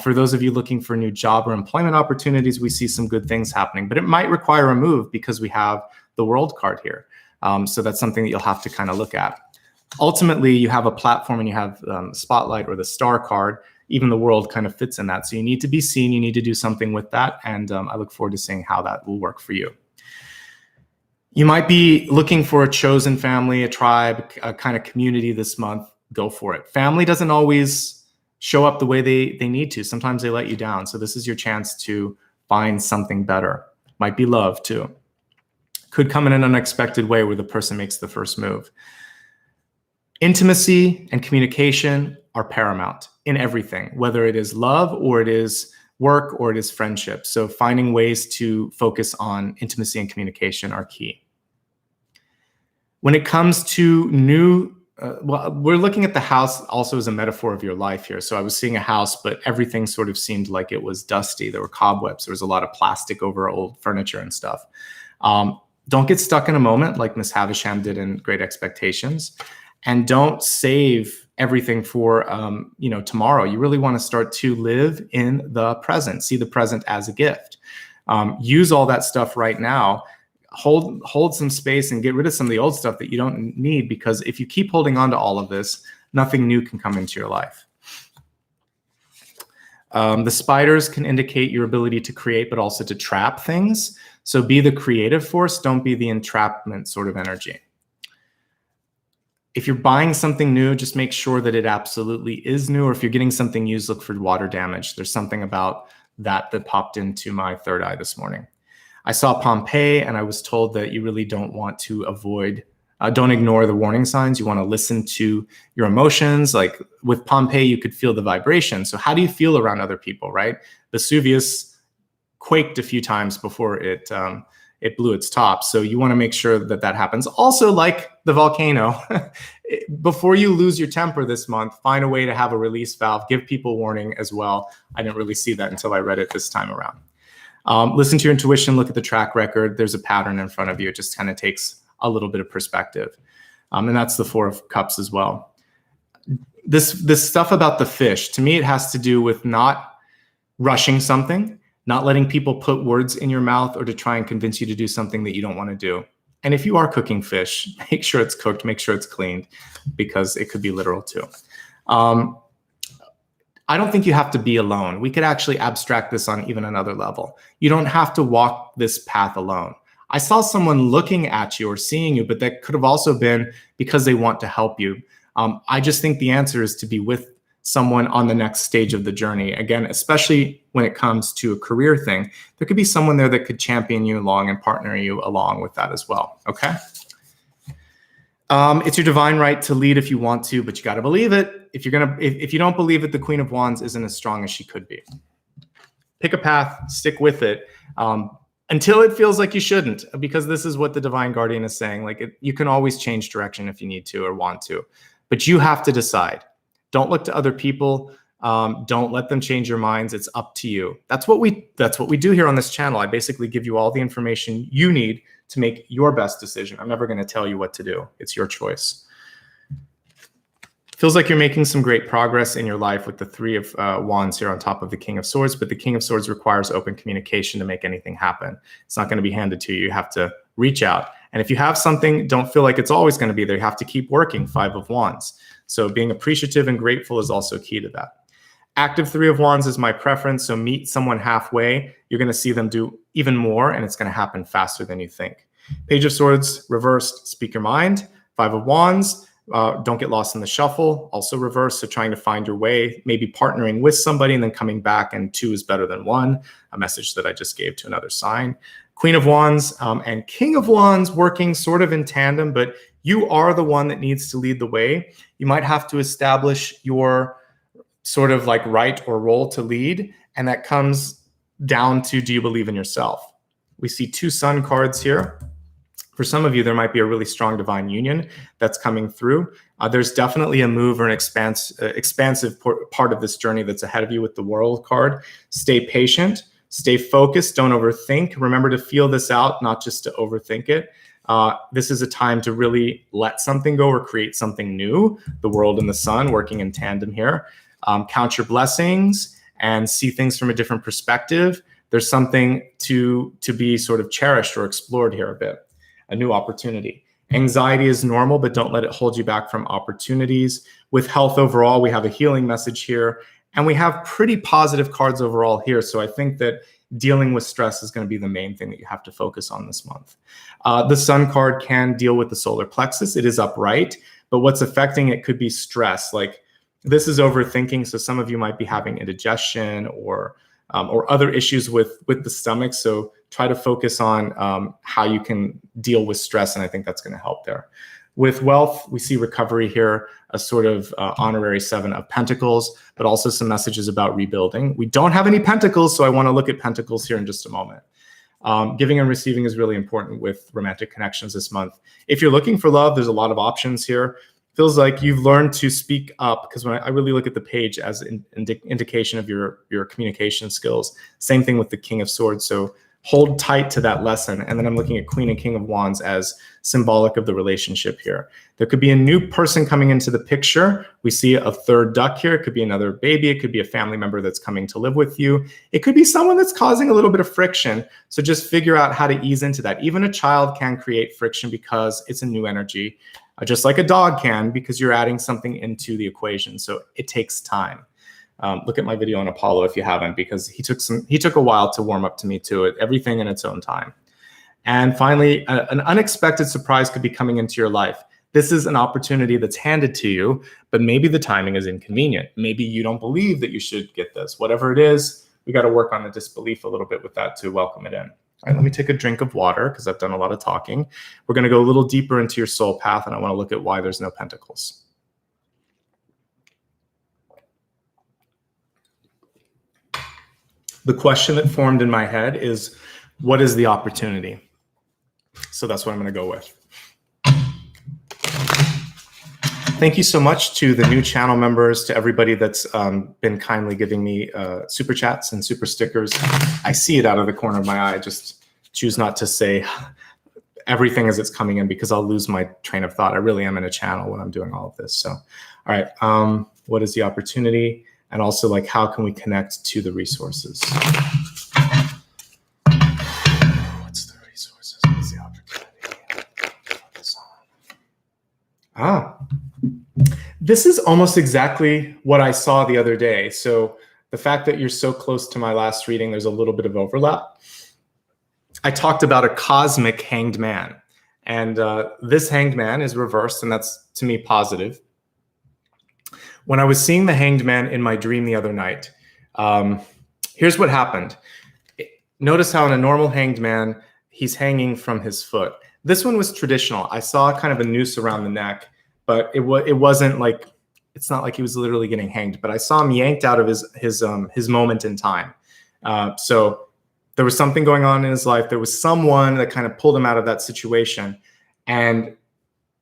For those of you looking for new job or employment opportunities, we see some good things happening, but it might require a move because we have the World card here. So that's something that you'll have to kind of look at. Ultimately, you have a platform and you have Spotlight or the Star card. Even the World kind of fits in that. So you need to be seen. You need to do something with that. And I look forward to seeing how that will work for you. You might be looking for a chosen family, a tribe, a kind of community this month. Go for it. Family doesn't always show up the way they need to. Sometimes they let you down. So this is your chance to find something better. Might be love too. Could come in an unexpected way where the person makes the first move. Intimacy and communication are paramount in everything, whether it is love or it is work or it is friendship. So finding ways to focus on intimacy and communication are key. When it comes to new, we're looking at the house also as a metaphor of your life here. So I was seeing a house, but everything sort of seemed like it was dusty. There were cobwebs. There was a lot of plastic over old furniture and stuff. Don't get stuck in a moment like Miss Havisham did in Great Expectations. And don't save everything for tomorrow. You really want to start to live in the present. See the present as a gift. Use all that stuff right now. Hold some space and get rid of some of the old stuff that you don't need, because if you keep holding on to all of this, nothing new can come into your life. The spiders can indicate your ability to create, but also to trap things. So be the creative force. Don't be the entrapment sort of energy. If you're buying something new, just make sure that it absolutely is new. Or if you're getting something used, look for water damage. There's something about that popped into my third eye this morning. I saw Pompeii, and I was told that you really don't want to avoid Don't ignore the warning signs. You want to listen to your emotions. Like with Pompeii, you could feel the vibration. So how do you feel around other people, right? Vesuvius quaked a few times before it blew its top. So you want to make sure that that happens. Also, like the volcano, before you lose your temper this month, find a way to have a release valve. Give people warning as well. I didn't really see that until I read it this time around. Listen to your intuition. Look at the track record. There's a pattern in front of you. It just kind of takes a little bit of perspective. And that's the Four of Cups as well. This stuff about the fish, to me, it has to do with not rushing something, not letting people put words in your mouth or to try and convince you to do something that you don't want to do. And if you are cooking fish, make sure it's cooked, make sure it's cleaned, because it could be literal too. I don't think you have to be alone. We could actually abstract this on even another level. You don't have to walk this path alone. I saw someone looking at you or seeing you, but that could have also been because they want to help you. I just think the answer is to be with someone on the next stage of the journey. Again, especially when it comes to a career thing, there could be someone there that could champion you along and partner you along with that as well, okay? It's your divine right to lead if you want to, but you got to believe it. If you don't believe it, the Queen of Wands isn't as strong as she could be. Pick a path, stick with it, until it feels like you shouldn't, because this is what the Divine Guardian is saying. Like you can always change direction if you need to or want to, but you have to decide. Don't look to other people. Don't let them change your minds. It's up to you. That's what we do here on this channel. I basically give you all the information you need to make your best decision. I'm never going to tell you what to do. It's your choice. Feels like you're making some great progress in your life with the Three of Wands here on top of the King of Swords, but the King of Swords requires open communication to make anything happen. It's not going to be handed to you. You have to reach out. And if you have something, don't feel like it's always going to be there. You have to keep working. Five of Wands. So being appreciative and grateful is also key to that. Active Three of Wands is my preference. So meet someone halfway. You're going to see them do even more, and it's going to happen faster than you think. Page of Swords, reversed, speak your mind. Five of Wands, don't get lost in the shuffle. Also reversed, so trying to find your way, maybe partnering with somebody and then coming back, and two is better than one, a message that I just gave to another sign. Queen of Wands and King of Wands working sort of in tandem, but you are the one that needs to lead the way. You might have to establish your sort of like right or role to lead, and that comes down to, do you believe in yourself? We see two Sun cards here. For some of you, there might be a really strong divine union that's coming through. There's definitely a move or an expansive part of this journey that's ahead of you with the World card. Stay patient, stay focused, don't overthink. Remember to feel this out, not just to overthink it. This is a time to really let something go or create something new. The World and the Sun working in tandem here. Count your blessings and see things from a different perspective. There's something to be sort of cherished or explored here a bit. A new opportunity. Anxiety is normal, but don't let it hold you back from opportunities. With health overall, we have a healing message here, and we have pretty positive cards overall here. So I think that dealing with stress is going to be the main thing that you have to focus on this month. The Sun card can deal with the solar plexus. It is upright, but what's affecting it could be stress. Like this is overthinking. So some of you might be having indigestion or other issues with the stomach. So try to focus on how you can deal with stress, and I think that's going to help there. With wealth, we see recovery here, a sort of honorary Seven of Pentacles, but also some messages about rebuilding. We don't have any Pentacles, so I want to look at Pentacles here in just a moment. Giving and receiving is really important with romantic connections this month. If you're looking for love, there's a lot of options here. Feels like you've learned to speak up, because when I really look at the page as an indication of your communication skills. Same thing with the King of Swords. So hold tight to that lesson. And then I'm looking at Queen and King of Wands as symbolic of the relationship here. There could be a new person coming into the picture. We see a third duck here. It could be another baby. It could be a family member that's coming to live with you. It could be someone that's causing a little bit of friction. So just figure out how to ease into that. Even a child can create friction because it's a new energy. Just like a dog can, because you're adding something into the equation. So it takes time. Look at my video on Apollo if you haven't, because he took a while to warm up to me too. Everything in its own time. And finally, an unexpected surprise could be coming into your life. This is an opportunity that's handed to you, but maybe the timing is inconvenient. Maybe you don't believe that you should get this. Whatever it is, we got to work on the disbelief a little bit with that to welcome it in. All right, let me take a drink of water because I've done a lot of talking. We're going to go a little deeper into your soul path, and I want to look at why there's no pentacles. The question that formed in my head is, what is the opportunity? So that's what I'm going to go with. Thank you so much to the new channel members, to everybody that's been kindly giving me super chats and super stickers. I see it out of the corner of my eye. Just choose not to say everything as it's coming in because I'll lose my train of thought. I really am in a channel when I'm doing all of this. So, all right, what is the opportunity? And also, like, how can we connect to the resources? What's the resources? What's the opportunity? This is almost exactly what I saw the other day. So the fact that you're so close to my last reading, there's a little bit of overlap. I talked about a cosmic hanged man. And this hanged man is reversed, and that's, to me, positive. When I was seeing the hanged man in my dream the other night, here's what happened. Notice how in a normal hanged man, he's hanging from his foot. This one was traditional. I saw kind of a noose around the neck, but it wasn't like, it's not like he was literally getting hanged, but I saw him yanked out of his moment in time. So there was something going on in his life. There was someone that kind of pulled him out of that situation. And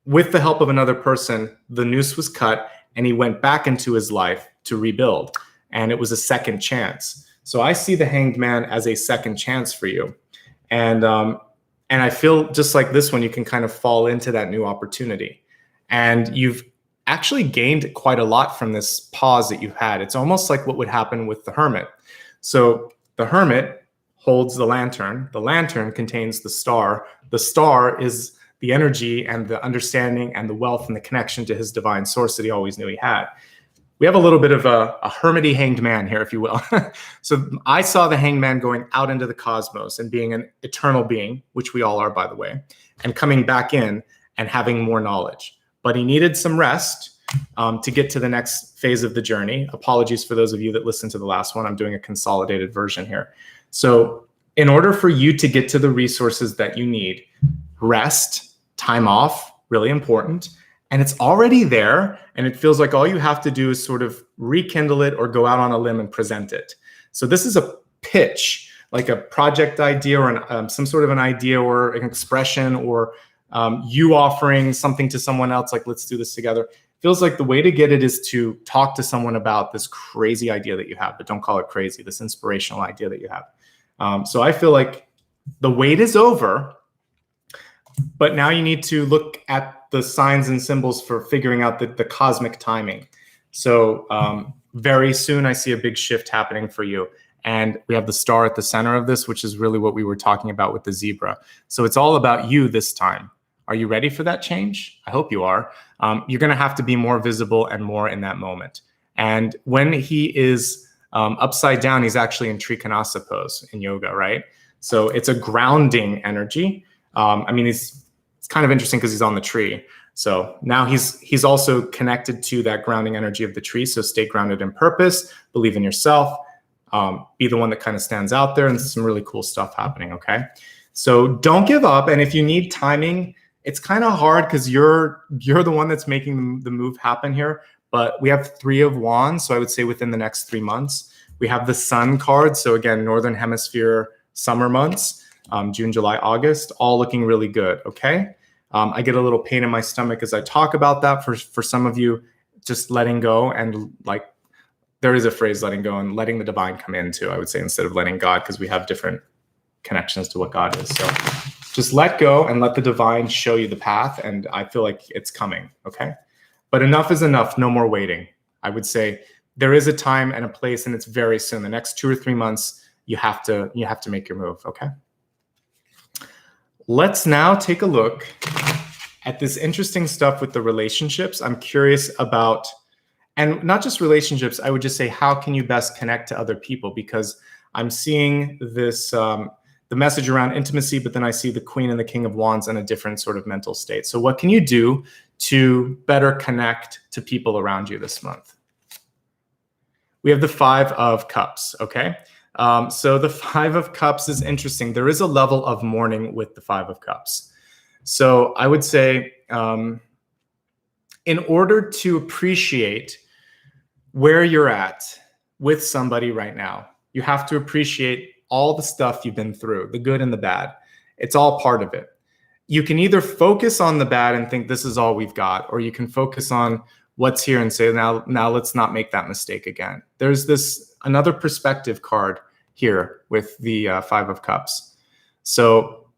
with the help of another person, the noose was cut, and he went back into his life to rebuild. And it was a second chance. So I see the hanged man as a second chance for you. And I feel just like this one, you can kind of fall into that new opportunity. And you've actually gained quite a lot from this pause that you've had. It's almost like what would happen with the hermit. So the hermit holds the lantern. The lantern contains the star. The star is the energy and the understanding and the wealth and the connection to his divine source that he always knew he had. We have a little bit of a hermity hanged man here, if you will. So I saw the hanged man going out into the cosmos and being an eternal being, which we all are, by the way, and coming back in and having more knowledge. But he needed some rest to get to the next phase of the journey. Apologies for those of you that listened to the last one. I'm doing a consolidated version here. So in order for you to get to the resources that you need, rest, time off, really important. And it's already there. And it feels like all you have to do is sort of rekindle it or go out on a limb and present it. So this is a pitch, like a project idea or some sort of an idea or an expression or you offering something to someone else, like, let's do this together. Feels like the way to get it is to talk to someone about this crazy idea that you have, but don't call it crazy, this inspirational idea that you have. So I feel like the wait is over, but now you need to look at the signs and symbols for figuring out the cosmic timing. So very soon I see a big shift happening for you. And we have the star at the center of this, which is really what we were talking about with the zebra. So it's all about you this time. Are you ready for that change? I hope you are. You're going to have to be more visible and more in that moment. And when he is upside down, he's actually in Trikonasa pose in yoga, right? So it's a grounding energy. I mean, it's kind of interesting because he's on the tree. So now he's also connected to that grounding energy of the tree. So stay grounded in purpose, believe in yourself, be the one that kind of stands out there, and some really cool stuff happening, okay? So don't give up. And if you need timing, it's kind of hard because you're the one that's making the move happen here. But we have 3 of Wands, so I would say within the next 3 months. We have the Sun card, so again, Northern Hemisphere summer months, June, July, August, all looking really good, okay? I get a little pain in my stomach as I talk about that. For some of you, just letting go, and like, there is a phrase, letting go, and letting the divine come in too, I would say, instead of letting God, because we have different connections to what God is. So just let go and let the divine show you the path, and I feel like it's coming, okay? But enough is enough, no more waiting. I would say there is a time and a place, and it's very soon. The next 2 or 3 months, you have to make your move, okay? Let's now take a look at this interesting stuff with the relationships. I'm curious about, and not just relationships, I would just say, how can you best connect to other people? Because I'm seeing this, the message around intimacy, but then I see the Queen and the King of Wands in a different sort of mental state. So what can you do to better connect to people around you this month? We have the 5 of Cups, okay? So the Five of Cups is interesting. There is a level of mourning with the Five of Cups. So I would say, in order to appreciate where you're at with somebody right now, you have to appreciate all the stuff you've been through, the good and the bad. It's all part of it. You can either focus on the bad and think this is all we've got, or you can focus on what's here and say, now let's not make that mistake again. There's this another perspective card here with the Five of Cups. So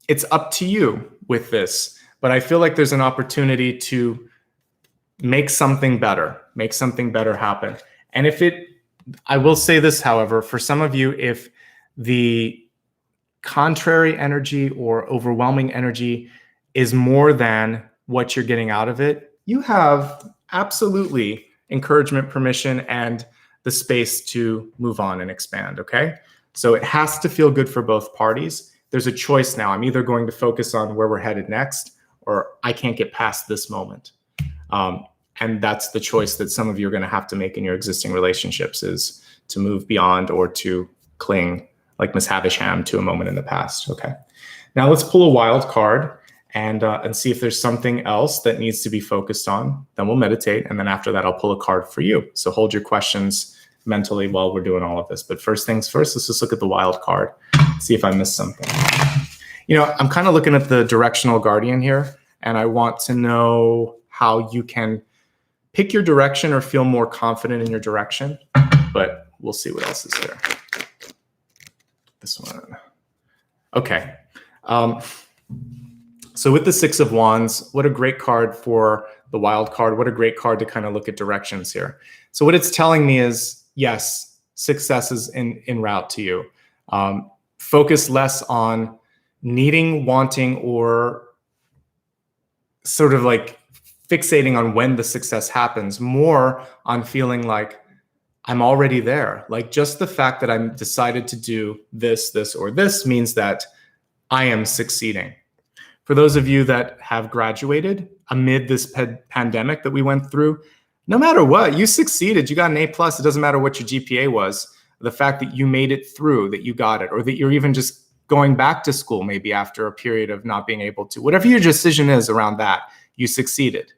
it's up to you with this, but I feel like there's an opportunity to make something better happen. And I will say this, however, for some of you, if the contrary energy or overwhelming energy is more than what you're getting out of it, you have absolutely encouragement, permission, and the space to move on and expand, okay? So it has to feel good for both parties. There's a choice now. I'm either going to focus on where we're headed next, or I can't get past this moment. And that's the choice that some of you are going to have to make in your existing relationships, is to move beyond or to cling, like Miss Havisham, to a moment in the past. Okay. Now let's pull a wild card and see if there's something else that needs to be focused on. Then we'll meditate. And then after that, I'll pull a card for you. So hold your questions mentally while we're doing all of this. But first things first, let's just look at the wild card, see if I missed something. I'm kind of looking at the directional guardian here, and I want to know how you can pick your direction or feel more confident in your direction, but we'll see what else is here. This one. Okay. So with the Six of Wands, what a great card for the wild card. What a great card to kind of look at directions here. So what it's telling me is, yes, success is en route to you. Focus less on needing, wanting, or sort of like fixating on when the success happens, more on feeling like I'm already there. Like just the fact that I'm decided to do this, or this means that I am succeeding. For those of you that have graduated amid this pandemic that we went through, no matter what, you succeeded. You got an A+. It doesn't matter what your GPA was. The fact that you made it through, that you got it, or that you're even just going back to school maybe after a period of not being able to, whatever your decision is around that, you succeeded.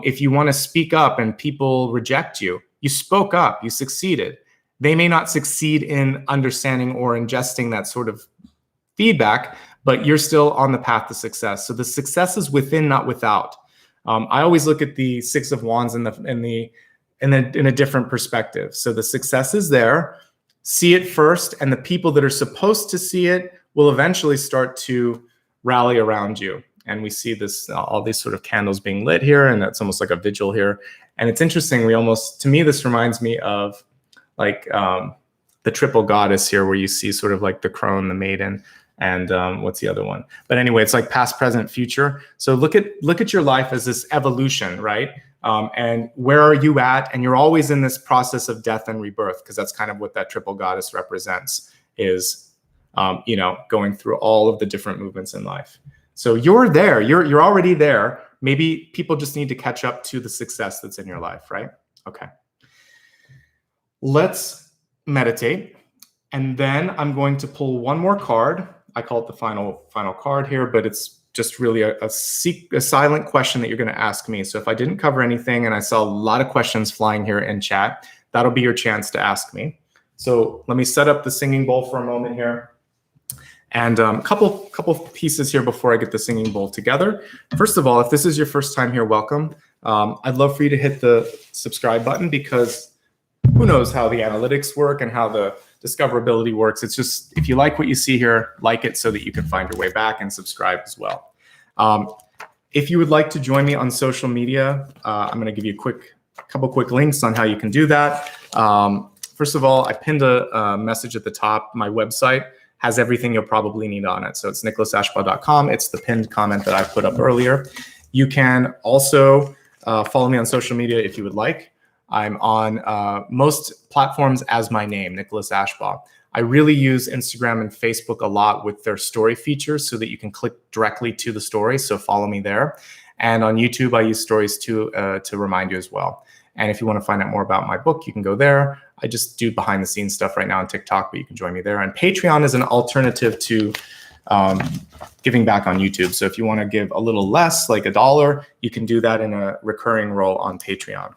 If you want to speak up and people reject you, you spoke up, you succeeded. They may not succeed in understanding or ingesting that sort of feedback, but you're still on the path to success. So the success is within, not without. I always look at the Six of Wands in a different perspective. So the success is there. See it first, and the people that are supposed to see it will eventually start to rally around you. And we see this, all these sort of candles being lit here, and it's almost like a vigil here. And it's interesting. To me, this reminds me of like the triple goddess here, where you see sort of like the crone, the maiden, and what's the other one? But anyway, it's like past, present, future. So look at your life as this evolution, right? And where are you at? And you're always in this process of death and rebirth, because that's kind of what that triple goddess represents, is going through all of the different movements in life. So you're there, you're already there. Maybe people just need to catch up to the success that's in your life, right? Okay. Let's meditate. And then I'm going to pull one more card. I call it the final card here, but it's just really a silent question that you're going to ask me. So if I didn't cover anything and I saw a lot of questions flying here in chat, that'll be your chance to ask me. So let me set up the singing bowl for a moment here. And a couple pieces here before I get the singing bowl together. First of all, if this is your first time here, welcome. I'd love for you to hit the subscribe button, because who knows how the analytics work and how the discoverability works. It's just, if you like what you see here, like it so that you can find your way back, and subscribe as well. If you would like to join me on social media, I'm going to give you a couple quick links on how you can do that. First of all, I pinned a message at the top. My website has everything you'll probably need on it. So it's nicholasashbaugh.com. It's the pinned comment that I put up earlier. You can also follow me on social media if you would like. I'm on most platforms as my name, Nicholas Ashbaugh. I really use Instagram and Facebook a lot with their story features, so that you can click directly to the story. So follow me there. And on YouTube, I use stories to remind you as well. And if you want to find out more about my book, you can go there. I just do behind the scenes stuff right now on TikTok, but you can join me there. And Patreon is an alternative to giving back on YouTube. So if you want to give a little less, like $1, you can do that in a recurring role on Patreon.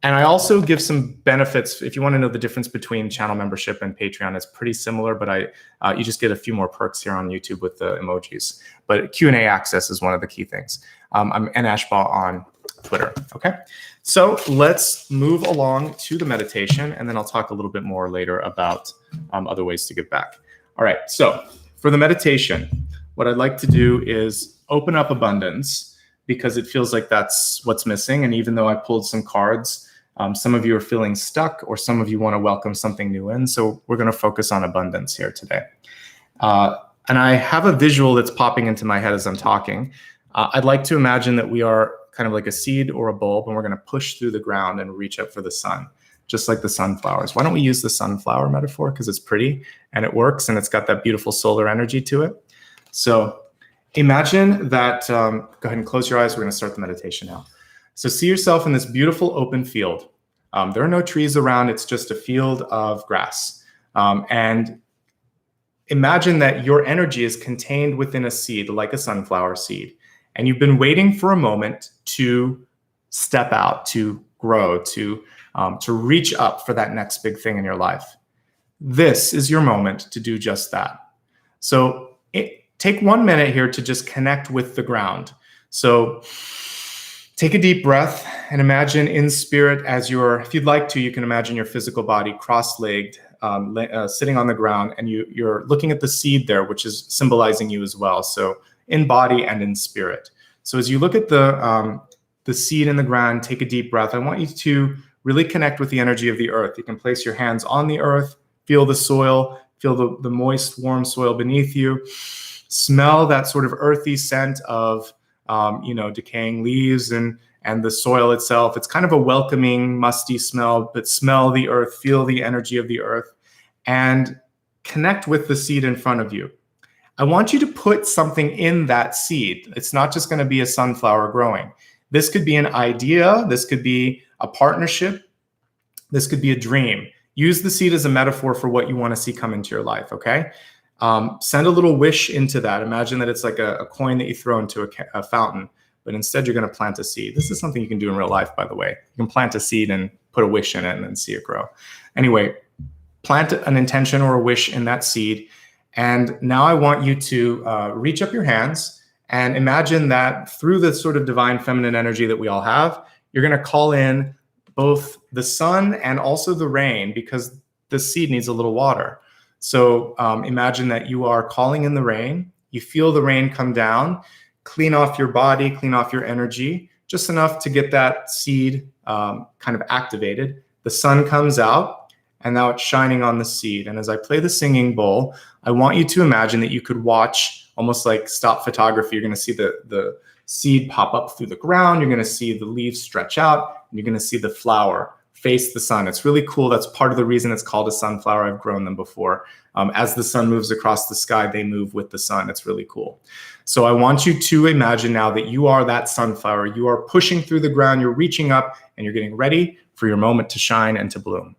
And I also give some benefits. If you want to know the difference between channel membership and Patreon, it's pretty similar, but you just get a few more perks here on YouTube with the emojis. But Q&A access is one of the key things. I'm an Ashbaugh on Twitter, okay? So let's move along to the meditation, and then I'll talk a little bit more later about other ways to give back. All right, so for the meditation, what I'd like to do is open up abundance, because it feels like that's what's missing. And even though I pulled some cards, some of you are feeling stuck, or some of you want to welcome something new in. So we're going to focus on abundance here today. And I have a visual that's popping into my head as I'm talking. I'd like to imagine that we are kind of like a seed or a bulb, and we're going to push through the ground and reach up for the sun, just like the sunflowers. Why don't we use the sunflower metaphor? Because it's pretty and it works, and it's got that beautiful solar energy to it. So imagine that, go ahead and close your eyes. We're going to start the meditation now. So see yourself in this beautiful open field. There are no trees around. It's just a field of grass. And imagine that your energy is contained within a seed, like a sunflower seed. And you've been waiting for a moment to step out, to grow, to reach up for that next big thing in your life. This is your moment to do just that. So take 1 minute here to just connect with the ground. So take a deep breath and imagine in spirit as if you'd like to, you can imagine your physical body cross-legged, sitting on the ground, and you're looking at the seed there, which is symbolizing you as well. So in body and in spirit. So as you look at the seed in the ground, take a deep breath. I want you to really connect with the energy of the earth. You can place your hands on the earth, feel the soil, feel the moist, warm soil beneath you, smell that sort of earthy scent of decaying leaves and the soil itself. It's kind of a welcoming, musty smell, but smell the earth, feel the energy of the earth, and connect with the seed in front of you. I want you to put something in that seed. It's not just going to be a sunflower growing. This could be an idea. This could be a partnership. This could be a dream. Use the seed as a metaphor for what you want to see come into your life, okay? Send a little wish into that. Imagine that it's like a coin that you throw into a fountain, but instead you're going to plant a seed. This is something you can do in real life, by the way. You can plant a seed and put a wish in it and then see it grow. Anyway, plant an intention or a wish in that seed. And now I want you to reach up your hands and imagine that through the sort of divine feminine energy that we all have, you're going to call in both the sun and also the rain, because the seed needs a little water. So imagine that you are calling in the rain. You feel the rain come down, clean off your body, clean off your energy, just enough to get that seed kind of activated. The sun comes out, and now it's shining on the seed. And as I play the singing bowl, I want you to imagine that you could watch, almost like stop photography. You're going to see the seed pop up through the ground. You're going to see the leaves stretch out, and you're going to see the flower face the sun. It's really cool. That's part of the reason it's called a sunflower. I've grown them before. As the sun moves across the sky, they move with the sun. It's really cool. So I want you to imagine now that you are that sunflower. You are pushing through the ground. You're reaching up, and you're getting ready for your moment to shine and to bloom.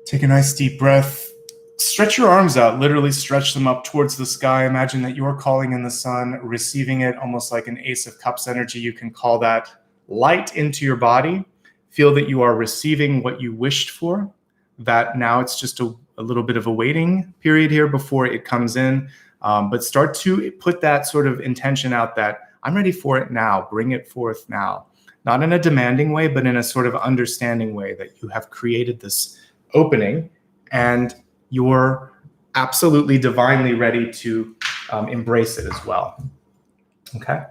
Take a nice deep breath. Stretch your arms out, literally stretch them up towards the sky. Imagine that you're calling in the sun, receiving it almost like an Ace of Cups energy. You can call that light into your body. Feel that you are receiving what you wished for, that now it's just a little bit of a waiting period here before it comes in. But start to put that sort of intention out that I'm ready for it now, bring it forth now. Not in a demanding way, but in a sort of understanding way that you have created this opening and you're absolutely divinely ready to embrace it as well. Okay.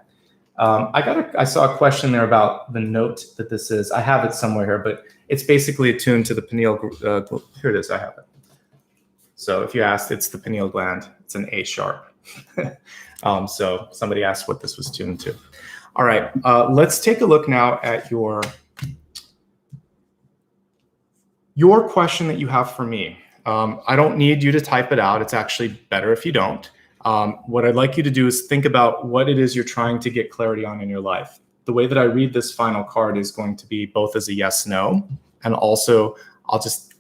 I saw a question there about the note that this is. I have it somewhere here, but it's basically attuned to the pineal. Here it is. I have it. So if you asked, it's the pineal gland. It's an A sharp. So somebody asked what this was tuned to. All right. Let's take a look now at your question that you have for me. I don't need you to type it out. It's actually better if you don't. What I'd like you to do is think about what it is you're trying to get clarity on in your life. The way that I read this final card is going to be both as a yes, no, and also I'll just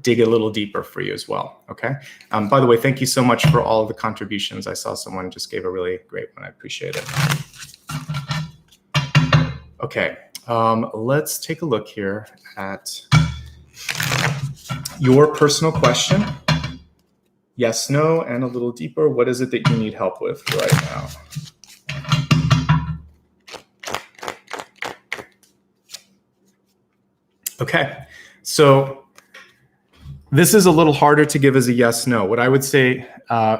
dig a little deeper for you as well, okay? By the way, thank you so much for all of the contributions. I saw someone just gave a really great one. I appreciate it. Okay, let's take a look here at your personal question. Yes, no, and a little deeper. What is it that you need help with right now? Okay, so this is a little harder to give as a yes, no. What I would say,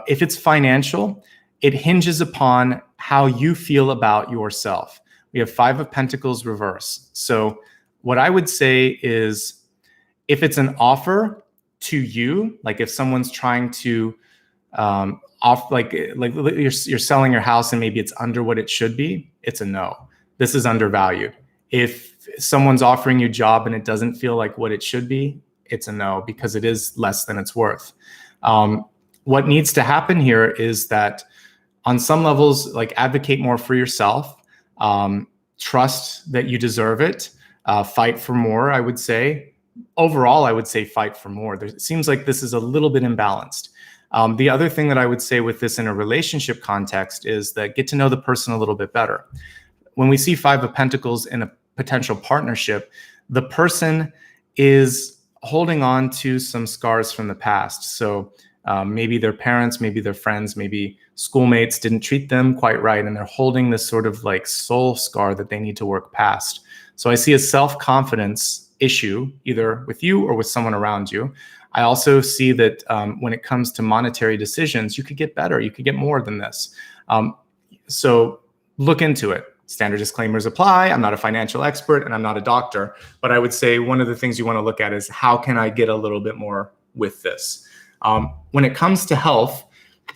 if it's financial, it hinges upon how you feel about yourself. We have 5 of Pentacles reverse. So what I would say is, if it's an offer to you, like if someone's trying to like you're selling your house and maybe it's under what it should be, it's a no. This is undervalued. If someone's offering you a job and it doesn't feel like what it should be, it's a no, because it is less than it's worth. What needs to happen here is that on some levels, like, advocate more for yourself, trust that you deserve it, fight for more, I would say. Overall, I would say fight for more. It seems like this is a little bit imbalanced. The other thing that I would say with this in a relationship context is that get to know the person a little bit better. When we see 5 of Pentacles in a potential partnership, the person is holding on to some scars from the past. So maybe their parents, maybe their friends, maybe schoolmates didn't treat them quite right, and they're holding this sort of like soul scar that they need to work past. So I see a self-confidence issue, either with you or with someone around you. I also see that when it comes to monetary decisions, you could get better. You could get more than this. So look into it. Standard disclaimers apply. I'm not a financial expert and I'm not a doctor, but I would say one of the things you want to look at is, how can I get a little bit more with this? When it comes to health,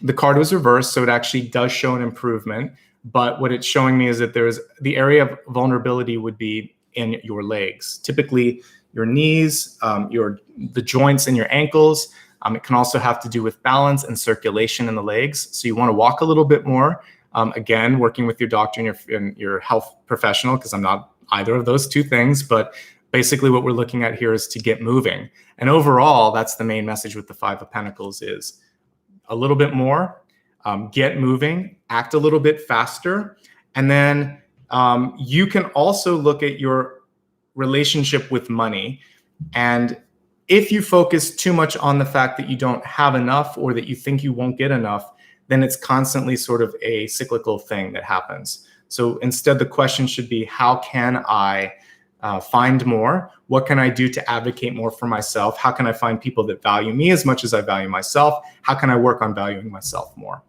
the card was reversed, so it actually does show an improvement. But what it's showing me is that there's the area of vulnerability would be in your legs, typically your knees, the joints in your ankles. It can also have to do with balance and circulation in the legs. So you want to walk a little bit more. Again, working with your doctor and your health professional, because I'm not either of those two things. But basically what we're looking at here is to get moving. And overall, that's the main message with the 5 of Pentacles is a little bit more, get moving, act a little bit faster. And then you can also look at your relationship with money. And if you focus too much on the fact that you don't have enough or that you think you won't get enough, then it's constantly sort of a cyclical thing that happens. So instead, the question should be, how can I find more? What can I do to advocate more for myself? How can I find people that value me as much as I value myself? How can I work on valuing myself more?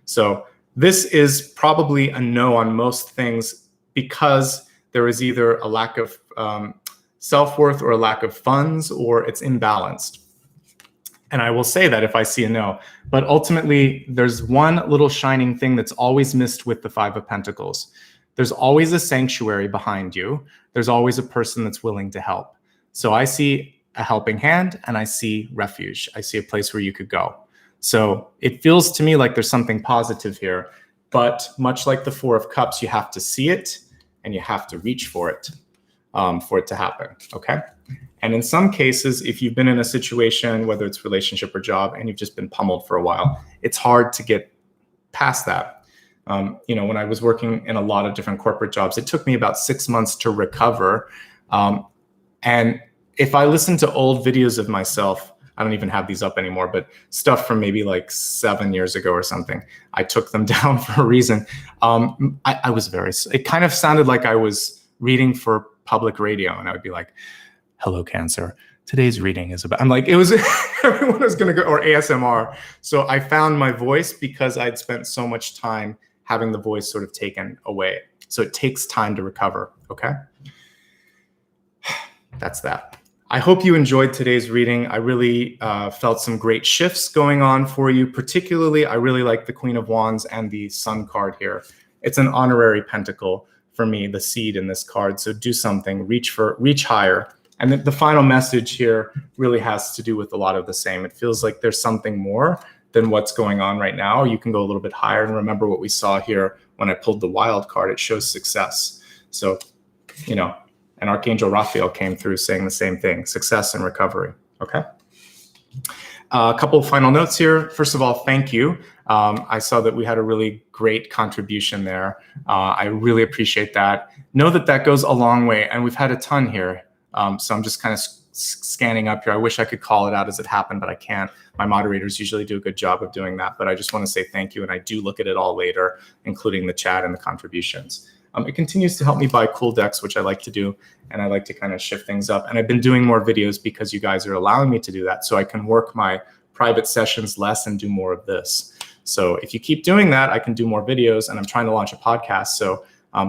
So this is probably a no on most things, because there is either a lack of self-worth or a lack of funds, or it's imbalanced. And I will say that if I see a no, but ultimately there's one little shining thing that's always missed with the 5 of Pentacles. There's always a sanctuary behind you. There's always a person that's willing to help. So I see a helping hand and I see refuge. I see a place where you could go. So it feels to me like there's something positive here, but much like the 4 of Cups, you have to see it and you have to reach for it to happen, okay? And in some cases, if you've been in a situation, whether it's relationship or job, and you've just been pummeled for a while, it's hard to get past that. When I was working in a lot of different corporate jobs, it took me about 6 months to recover. And if I listen to old videos of myself, I don't even have these up anymore, but stuff from maybe like 7 years ago or something, I took them down for a reason. I was it kind of sounded like I was reading for public radio, and I would be like, hello, Cancer. Today's reading is about, I'm like, it was, everyone was going to go, or ASMR. So I found my voice because I'd spent so much time having the voice sort of taken away. So it takes time to recover. Okay. That's that. I hope you enjoyed today's reading. I really felt some great shifts going on for you. Particularly, I really like the Queen of Wands and the Sun card here. It's an honorary pentacle for me, the seed in this card. So do something, reach higher. And the final message here really has to do with a lot of the same. It feels like there's something more than what's going on right now. You can go a little bit higher. And remember what we saw here when I pulled the wild card, it shows success. So, and Archangel Raphael came through saying the same thing, success and recovery. Okay. A couple of final notes here. First of all, thank you. I saw that we had a really great contribution there. I really appreciate that. Know that goes a long way, and we've had a ton here. So I'm just kind of scanning up here. I wish I could call it out as it happened, but I can't. My moderators usually do a good job of doing that, but I just want to say thank you. And I do look at it all later, including the chat and the contributions. It continues to help me buy cool decks, which I like to do. And I like to kind of shift things up. And I've been doing more videos because you guys are allowing me to do that. So I can work my private sessions less and do more of this. So if you keep doing that, I can do more videos, and I'm trying to launch a podcast. So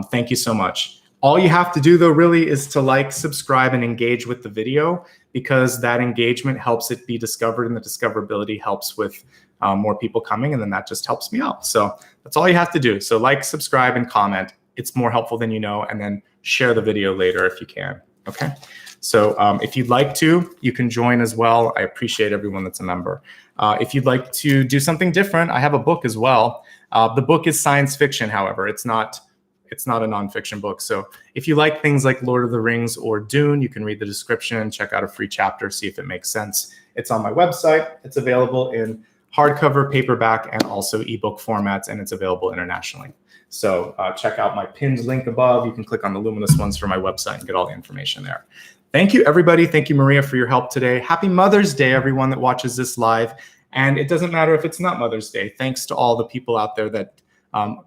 thank you so much. All you have to do, though, really is to like, subscribe, and engage with the video, because that engagement helps it be discovered, and the discoverability helps with more people coming, and then that just helps me out. So that's all you have to do. So like, subscribe, and comment. It's more helpful than you know, and then share the video later if you can. Okay. So if you'd like to, you can join as well. I appreciate everyone that's a member. If you'd like to do something different, I have a book as well. The book is science fiction, however. It's not a nonfiction book. So if you like things like Lord of the Rings or Dune, you can read the description, check out a free chapter, see if it makes sense. It's on my website. It's available in hardcover, paperback, and also ebook formats, and it's available internationally. So check out my pinned link above. You can click on the luminous ones for my website and get all the information there. Thank you, everybody. Thank you, Maria, for your help today. Happy Mother's Day, everyone that watches this live. And it doesn't matter if it's not Mother's Day. Thanks to all the people out there that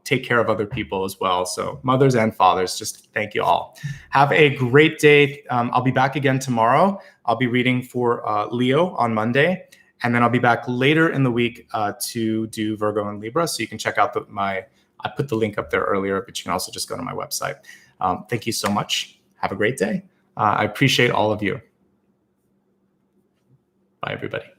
take care of other people as well. So mothers and fathers, just thank you all. Have a great day. I'll be back again tomorrow. I'll be reading for Leo on Monday. And then I'll be back later in the week to do Virgo and Libra. So you can check out I put the link up there earlier, but you can also just go to my website. Thank you so much. Have a great day. I appreciate all of you. Bye, everybody.